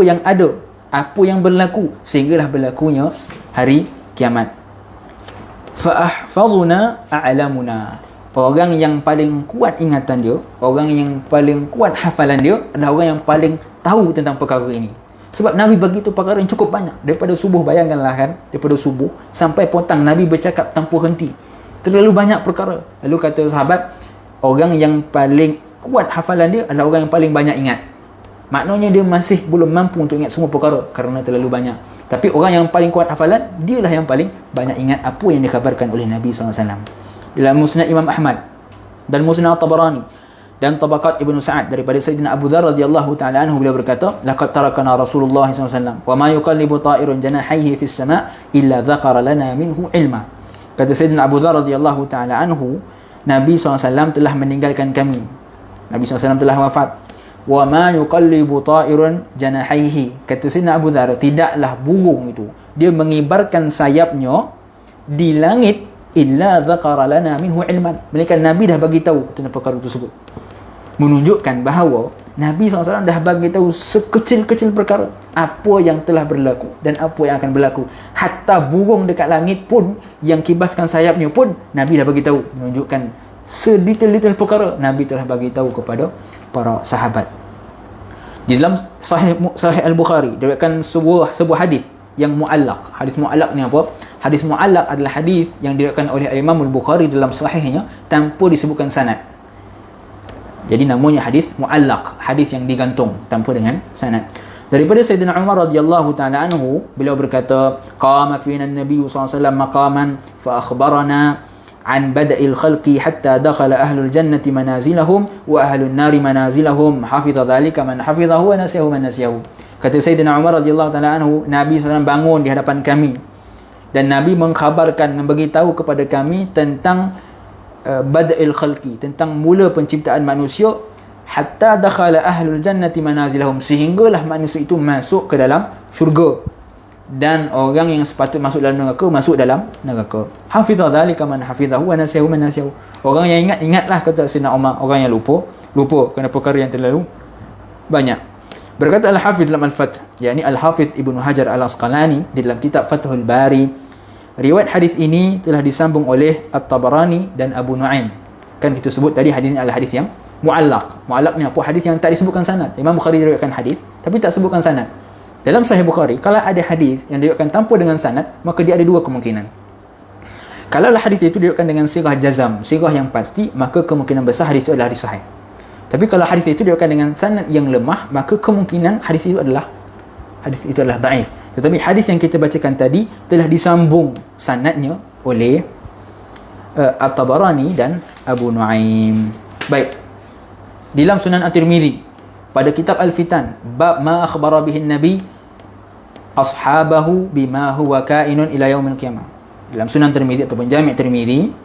yang ada, apa yang berlaku, sehinggalah berlakunya hari kiamat. Fa ahfazuna a'lamuna, orang yang paling kuat ingatan dia, orang yang paling kuat hafalan dia adalah orang yang paling tahu tentang perkara ini. Sebab Nabi bagi tu perkara yang cukup banyak. Daripada subuh, bayangkanlah kan, daripada subuh sampai petang Nabi bercakap tanpa henti. Terlalu banyak perkara. Lalu kata sahabat, orang yang paling kuat hafalan dia adalah orang yang paling banyak ingat. Maknanya dia masih belum mampu untuk ingat semua perkara kerana terlalu banyak. Tapi orang yang paling kuat hafalan, dialah yang paling banyak ingat apa yang dikhabarkan oleh Nabi SAW. Dalam Musnad Imam Ahmad dan Musnad Tabarani dan Tabaqat Ibnu Sa'ad daripada Sayyidina Abu Dzar radhiyallahu taala anhu, beliau berkata, laqad tarakana Rasulullah SAW wa ma yuqallibu ta'irun janahaihi fis sama' illa dzakara lana minhu ilma. Kata Sayyidina Abu Dzar radhiyallahu taala anhu, Nabi SAW telah meninggalkan kami. Nabi SAW telah wafat. Wa ma yuqallibu ta'irun janahaihi, kata Sayyidina Abu Dzar, tidaklah burung itu dia mengibarkan sayapnya di langit illa dzakara lana minhu ilman, melainkan Nabi dah bagi tahu tentang perkara tersebut. Menunjukkan bahawa Nabi SAW dah bagi tahu sekecil-kecil perkara apa yang telah berlaku dan apa yang akan berlaku. Hatta burung dekat langit pun yang kibaskan sayapnya pun Nabi dah bagi tahu. Menunjukkan sedetail-detail perkara Nabi telah bagi tahu kepada para sahabat. Di dalam Sahih Al-Bukhari diriwayatkan sebuah hadis yang muallaq. Hadis muallaq ni apa? Hadis muallaq adalah hadis yang diriwayatkan oleh Imam Al-Bukhari dalam sahihnya tanpa disebutkan sanad. Jadi namanya hadis muallaq, hadis yang digantung tanpa dengan sanad. Daripada Sayyidina Umar radhiyallahu taala anhu, beliau berkata, qama fina an-nabiy sallallahu alaihi wasallam maqaman fa akhbarana an bada'il khalqi hatta dakhala ahlul jannati manazilahum wa ahlun nari manazilahum, hafiza dhalika man hafizahu wa nasiyahu man nasiyahu. Kata Sayyidina Umar radhiyallahu taala anhu, Nabi SAW bangun di hadapan kami dan Nabi mengkhabarkan, memberitahu kepada kami tentang bada'il khalqi, tentang mula penciptaan manusia, hatta dakhala ahlul jannati manazilahum, sehinggalah manusia itu masuk ke dalam syurga dan orang yang sepatut masuk dalam neraka masuk dalam neraka. Hafiza dzalika man hafizahu wa nasiyahu man nasiyahu. Orang yang ingatlah, kata Sayyidina Umar. Orang yang lupa kerana perkara yang terlalu banyak. Berkata Al-Hafidh dalam Al-Fath, yakni Al-Hafidh Ibnu Hajar Al-Asqalani di dalam kitab Fathul Bari, riwayat hadis ini telah disambung oleh At-Tabarani dan Abu Nu'aim. Kan kita sebut tadi hadis ini adalah hadis yang muallaq. Muallaq ni apa? Hadis yang tak disebutkan sanad. Imam Bukhari diriwayatkan hadis tapi tak sebutkan sanad. Dalam Sahih Bukhari, kalau ada hadis yang diriwayatkan tanpa dengan sanad, maka dia ada dua kemungkinan. Kalau hadis itu diriwayatkan dengan sirah jazam, sirah yang pasti, maka kemungkinan besar hadis itu adalah hadis sahih. Tapi kalau hadis itu diriwayatkan dengan sanad yang lemah, maka kemungkinan hadis itu adalah dhaif. Tetapi hadis yang kita bacakan tadi telah disambung sanadnya oleh At-Tabarani dan Abu Nu'aim. Baik. Di dalam Sunan At-Tirmidzi pada kitab Al-Fitan, bab ma akhbara bihi Nabi ashabahu bima huwa kainun ila yaumil qiyamah. Dalam Sunan Tirmidzi ataupun Jami' Tirmidzi,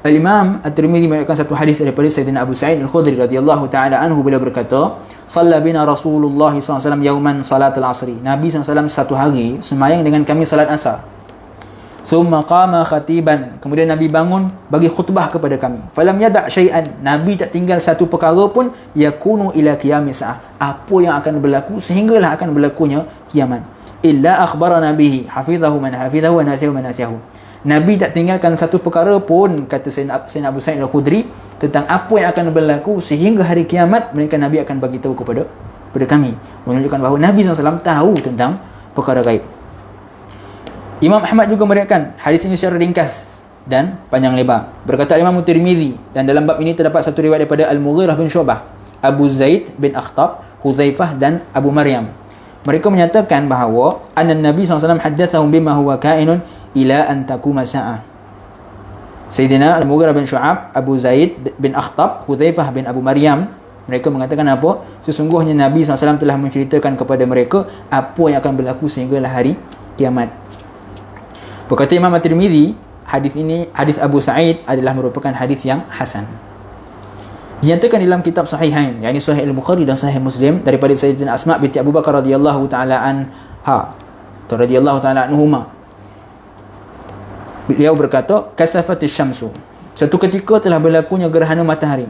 Al-Imam At-Tirmidzi meriwayatkan satu hadis daripada Sayyidina Abu Sa'id Al-Khudri radhiyallahu taala anhu, beliau berkata, "Shalla bina Rasulullah sallallahu alaihi wasallam yauman salatul asri." Nabi SAW satu hari sembahyang dengan kami salat asar. Thumma qama khatiban, kemudian Nabi bangun bagi khutbah kepada kami. Falam yada' syai'an, Nabi tak tinggal satu perkara pun yakunu ila qiyamis sa'ah, apa yang akan berlaku sehinggalah akan berlakunya kiamat. Illa akhbarana bihi hafizahu man hafizahu wa nasiyahu man nasiyahu. Nabi tak tinggalkan satu perkara pun, kata Sayyidina Abu Sa'id Al-Khudri, tentang apa yang akan berlaku sehingga hari kiamat, mereka Nabi akan bagi tahu kepada kami, menunjukkan bahawa Nabi SAW tahu tentang perkara gaib. Imam Ahmad juga meriwayatkan hadis ini secara ringkas dan panjang lebar. Berkata Imam Tirmidzi, dan dalam bab ini terdapat satu riwayat daripada Al-Mughirah bin Syu'bah, Abu Zaid bin Akhtab, Hudzaifah dan Abu Maryam. Mereka menyatakan bahawa anna Nabi SAW haddathahum bima huwa kainun ila an taquma sa'ah. Sayyidina Al-Mughirah bin Syu'ab, Abu Zaid bin Akhtab, Hudzaifah bin Abu Maryam, mereka mengatakan apa? Sesungguhnya Nabi SAW telah menceritakan kepada mereka apa yang akan berlaku sehinggalah hari kiamat. Berkata Imam At-Tirmidzi, hadis ini, hadis Abu Sa'id adalah merupakan hadis yang hasan. Dinyatakan dalam kitab Sahihain, yakni Sahih Al-Bukhari dan Sahih Muslim, daripada Sayyidatina Asma binti Abu Bakar radhiyallahu taala anha. radhiyallahu taala anhuma. Beliau berkata, kasafatis syamsu. Suatu ketika telah berlakunya gerhana matahari.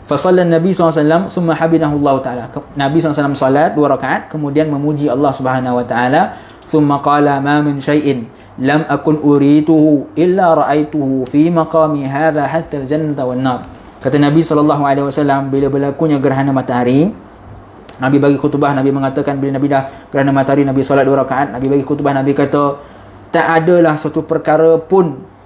Fasallan Nabi SAW thumma habinahu Allah Ta'ala. Nabi SAW salat 2 rakaat, kemudian memuji Allah Subhanahu Wa Ta'ala. Thumma qala ma min syai'in lam akun urituhu illa ra'aituhu fi maqami hadha hatta al-jannata wan nar. Kata Nabi SAW, bila berlakunya gerhana matahari, Nabi bagi khutbah, Nabi mengatakan bila Nabi dah gerhana matahari, Nabi salat 2 rakaat, Nabi bagi khutbah, Nabi kata, tak adalah suatu perkara pun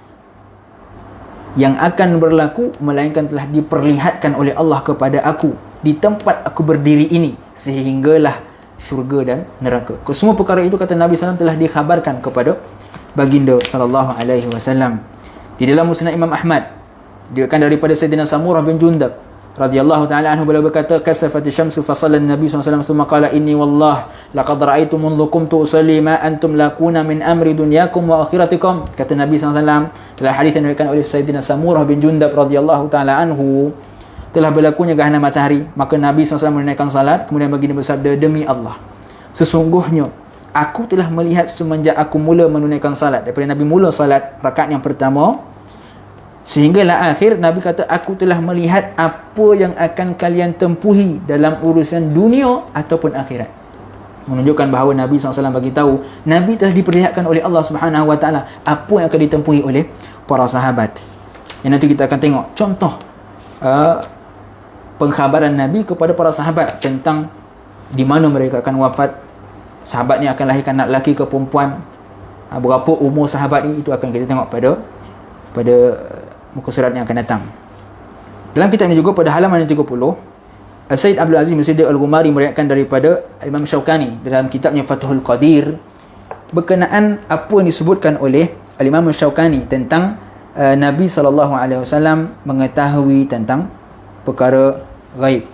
yang akan berlaku melainkan telah diperlihatkan oleh Allah kepada aku di tempat aku berdiri ini, sehinggalah syurga dan neraka. Semua perkara itu, kata Nabi SAW, telah dikhabarkan kepada baginda SAW. Di dalam Musnad Imam Ahmad, diriwayatkan daripada Sayyidina Samurah bin Jundab radhiyallahu taala anhu, beliau berkata, kasafati syamsu fa shalla Nabi SAW thumma qala inni wallah laqad ra'aitu mundu qumtu usalli ma antum lakuna min amri dunyakum wa akhiratikum. Kata Nabi SAW dalam hadis yang diriwayatkan oleh Sayyidina Samurah bin Jundab radhiyallahu taala anhu, telah berlakunya gerhana matahari, maka Nabi SAW menunaikan salat, kemudian baginda bersabda, demi Allah, sesungguhnya aku telah melihat semenjak aku mula menunaikan salat, daripada Nabi mula salat rakaat yang pertama sehinggalah akhir, Nabi kata, aku telah melihat apa yang akan kalian tempuhi dalam urusan dunia ataupun akhirat. Menunjukkan bahawa Nabi SAW bagi tahu, Nabi telah diperlihatkan oleh Allah Subhanahu Wa Taala apa yang akan ditempuhi oleh para sahabat. Yang nanti kita akan tengok contoh pengkhabaran Nabi kepada para sahabat tentang di mana mereka akan wafat, sahabat ni akan lahirkan anak lelaki ke perempuan, berapa umur sahabat ni, itu akan kita tengok pada muka surat yang akan datang. Dalam kitab ini juga pada halaman yang 30, Sayyid Abdul Aziz bin Siddiq Al-Ghumari meriwayatkan daripada Imam Syaukani dalam kitabnya Fathul Qadir berkenaan apa yang disebutkan oleh Imam Syaukani tentang Nabi SAW mengetahui tentang perkara gaib.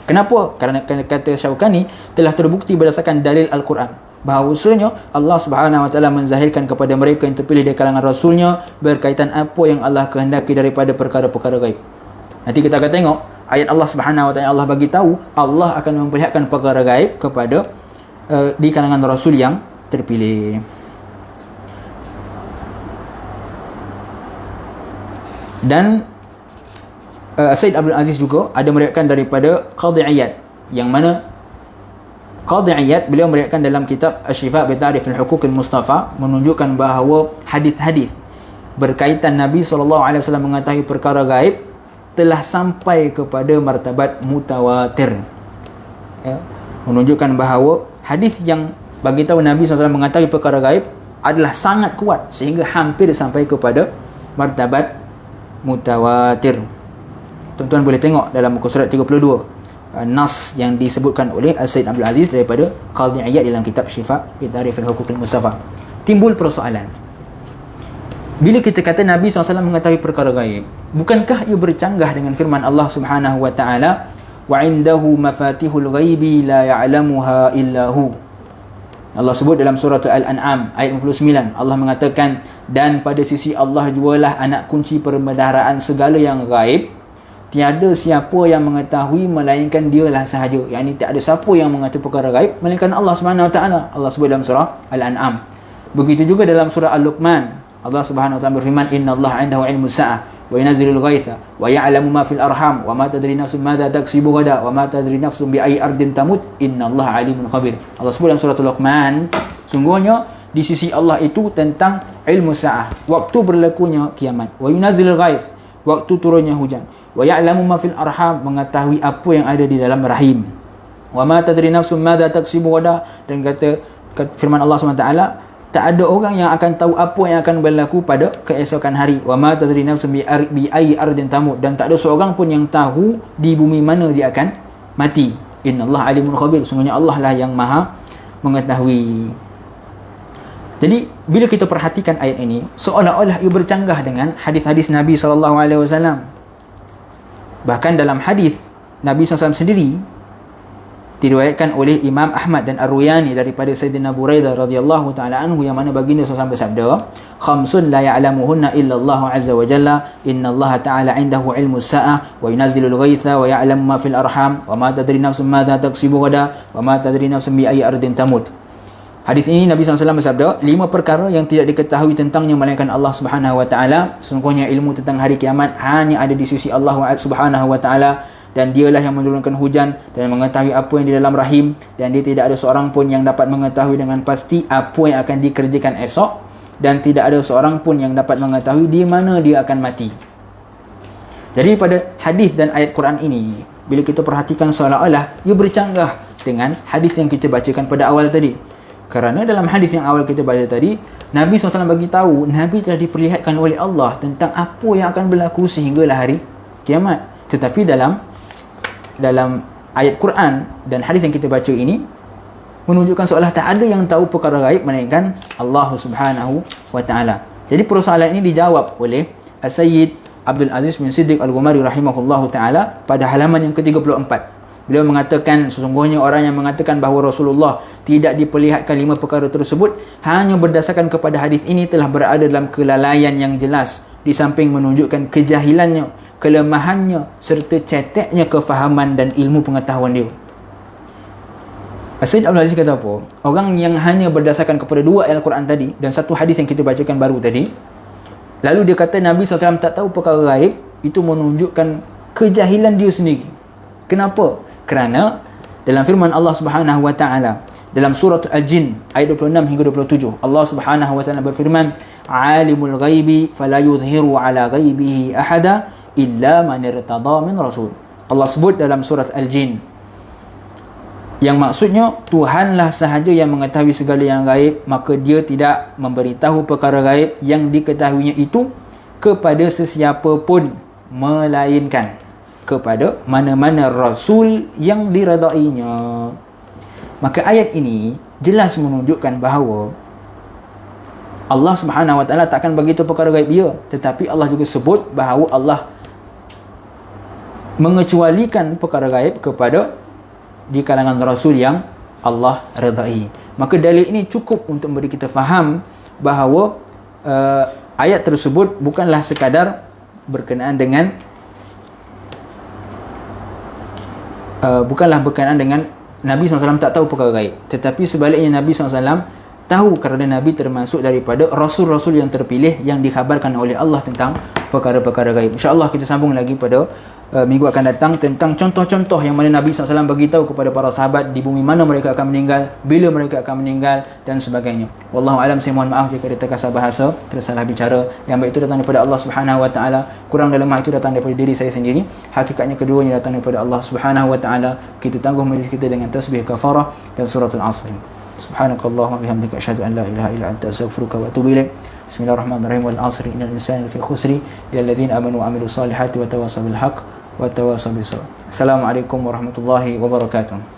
Kenapa? Kerana kata Syaukani telah terbukti berdasarkan dalil Al-Quran bahawasanya Allah Subhanahu Wa Taala menzahirkan kepada mereka yang terpilih dari kalangan Rasulnya berkaitan apa yang Allah kehendaki daripada perkara-perkara gaib. Nanti kita akan tengok ayat Allah Subhanahu Wa Taala, Allah bagi tahu Allah akan memperlihatkan perkara gaib kepada di kalangan Rasul yang terpilih. Dan Sayyid Abdul Aziz juga ada meriwayatkan daripada Qadhi Iyad, yang mana Qadhi Iyad beliau meriwayatkan dalam kitab Asy-Syifa bi Ta'rif al-Huquq al-Mustafa menunjukkan bahawa hadis-hadis berkaitan Nabi SAW mengetahui perkara gaib telah sampai kepada martabat mutawatir. Ya, menunjukkan bahawa hadis yang bagi tahu Nabi SAW mengetahui perkara gaib adalah sangat kuat sehingga hampir sampai kepada martabat mutawatir. Tuan-tuan boleh tengok dalam muka surat 32 nas yang disebutkan oleh Sayyid Abdul Aziz daripada Qadhi Iyad dalam kitab Syifa bi Ta'rif al-Huquq al-Mustafa. Timbul persoalan, bila kita kata Nabi SAW mengetahui perkara gaib, bukankah ia bercanggah dengan firman Allah Subhanahu Wa Taala, wa indahu mafatihul ghaibi la ya'lamuha illa hu. Allah sebut dalam surah Al-An'am ayat 59, Allah mengatakan, dan pada sisi Allah jualah anak kunci perbendaharaan segala yang gaib, tiada siapa yang mengetahui melainkan dialah sahaja. Yang ini tak ada siapa yang mengetahui perkara gaib melainkan Allah Subhanahu Wa Taala. Allah sebut dalam surah Al-An'am. Begitu juga dalam surah Al-Luqman, Allah Subhanahu Wa Taala berfirman, innallaha 'indahu 'ilmus sa'ah wa yunazzilul ghaitha wa ya'lamu ma fil arham wa ma tadri nafsun madza taksibu ghadan wa ma tadri nafsun bi ayyi ardin tamut innallaha 'alimun khabir. Allah sebut dalam surah Al-Luqman, sungguhnya di sisi Allah itu tentang ilmu sa'ah, waktu berlakunya kiamat, wa yunazzilul ghaith, waktu turunnya hujan, wa ya'lamu ma fil arham, mengetahui apa yang ada di dalam rahim, wa ma tadri nafsun madza taksibu ghadan, dan kata firman Allah SWT, tak ada orang yang akan tahu apa yang akan berlaku pada keesokan hari, wa ma tadri nafsun bi ayyi ardin tamut, dan tak ada seorang pun yang tahu di bumi mana dia akan mati. Innallaha alimun khabir, sungguhnya Allah lah yang maha mengetahui. Jadi bila kita perhatikan ayat ini, seolah-olah ia bercanggah dengan hadis-hadis Nabi SAW. Bahkan dalam hadis Nabi SAW sendiri diriwayatkan oleh Imam Ahmad dan Ar-Ruyani daripada Sayyidina Buraidah radhiyallahu taala anhu, yang mana baginda SAW bersabda, khamsun la ya'lamuhunna illa Allah azza wa jalla, innallaha ta'ala 'indahu 'ilmus sa'ah wa yunazzilul ghaitha wa ya'lamu ma fil arham wa ma tadri nafsun madza taksibu ghadan wa ma tadri nafsun bi ayyi ardin tamut. Hadis ini Nabi SAW bersabda, 5 perkara yang tidak diketahui tentangnya melainkan Allah Subhanahu wa taala. Sesungguhnya ilmu tentang hari kiamat hanya ada di sisi Allah Subhanahu wa taala, dan dialah yang menurunkan hujan dan mengetahui apa yang di dalam rahim, dan dia tidak ada seorang pun yang dapat mengetahui dengan pasti apa yang akan dikerjakan esok, dan tidak ada seorang pun yang dapat mengetahui di mana dia akan mati. Jadi pada hadis dan ayat Quran ini, bila kita perhatikan seolah-olah ia bercanggah dengan hadis yang kita bacakan pada awal tadi. Kerana dalam hadis yang awal kita baca tadi, Nabi SAW bagi tahu Nabi telah diperlihatkan oleh Allah tentang apa yang akan berlaku sehinggalah hari kiamat. Tetapi dalam ayat Quran dan hadis yang kita baca ini menunjukkan seolah tak ada yang tahu perkara gaib melainkan Allah Subhanahu wa taala. Jadi persoalan ini dijawab oleh As-Sayyid Abdul Aziz bin Siddiq Al-Ghumari rahimahullahu taala pada halaman yang ke-34. Beliau mengatakan sesungguhnya orang yang mengatakan bahawa Rasulullah tidak diperlihatkan 5 perkara tersebut hanya berdasarkan kepada hadis ini telah berada dalam kelalaian yang jelas, di samping menunjukkan kejahilannya, kelemahannya serta ceteknya kefahaman dan ilmu pengetahuan dia. Sayyid Abdul Aziz kata apa? Orang yang hanya berdasarkan kepada 2 ayat Al-Quran tadi dan 1 hadis yang kita bacakan baru tadi, lalu dia kata Nabi SAW tak tahu perkara gaib, itu menunjukkan kejahilan dia sendiri. Kenapa? Kerana dalam firman Allah Subhanahu wa taala dalam surah Al-Jin ayat 26 hingga 27, Allah Subhanahu wa taala berfirman, "Alimul ghaibi fala yudhiru ala ghaibihi ahada illa man irtada min rasul." Allah sebut dalam surah Al-Jin, yang maksudnya Tuhanlah sahaja yang mengetahui segala yang gaib, maka dia tidak memberitahu perkara gaib yang diketahuinya itu kepada sesiapa pun melainkan kepada mana-mana rasul yang diredainya. Maka ayat ini jelas menunjukkan bahawa Allah Subhanahu wa taala takkan bagi tahu perkara gaib dia, tetapi Allah juga sebut bahawa Allah mengecualikan perkara gaib kepada di kalangan rasul yang Allah redai. Maka dalil ini cukup untuk memberi kita faham bahawa ayat tersebut bukanlah sekadar berkenaan dengan Nabi SAW tak tahu perkara gaib, tetapi sebaliknya Nabi SAW tahu kerana Nabi termasuk daripada Rasul-Rasul yang terpilih yang dikhabarkan oleh Allah tentang perkara-perkara gaib. InsyaAllah kita sambung lagi pada minggu akan datang tentang contoh-contoh yang mana Nabi SAW beritahu kepada para sahabat di bumi mana mereka akan meninggal, bila mereka akan meninggal dan sebagainya. Wallahu alam, saya mohon maaf jika ada terkasar bahasa, tersalah bicara. Yang baik itu datang daripada Allah Subhanahu wa taala, kurang dan lemah itu datang daripada diri saya sendiri. Hakikatnya keduanya datang daripada Allah Subhanahu wa taala. Kita tangguh majlis kita dengan tasbih kafarah dan suratul Asr. Subhanakallahumma bihamdika asyhadu an la ilaha illa anta astaghfiruka wa atubu ilaik. Bismillahirrahmanirrahim. Wal 'asri innal insana lafi khusri illa alladziina amanu wa 'amilus solihati wa tawassaw bil haqq wa tawassaw bis sabr. Assalamualaikum warahmatullahi wabarakatuh.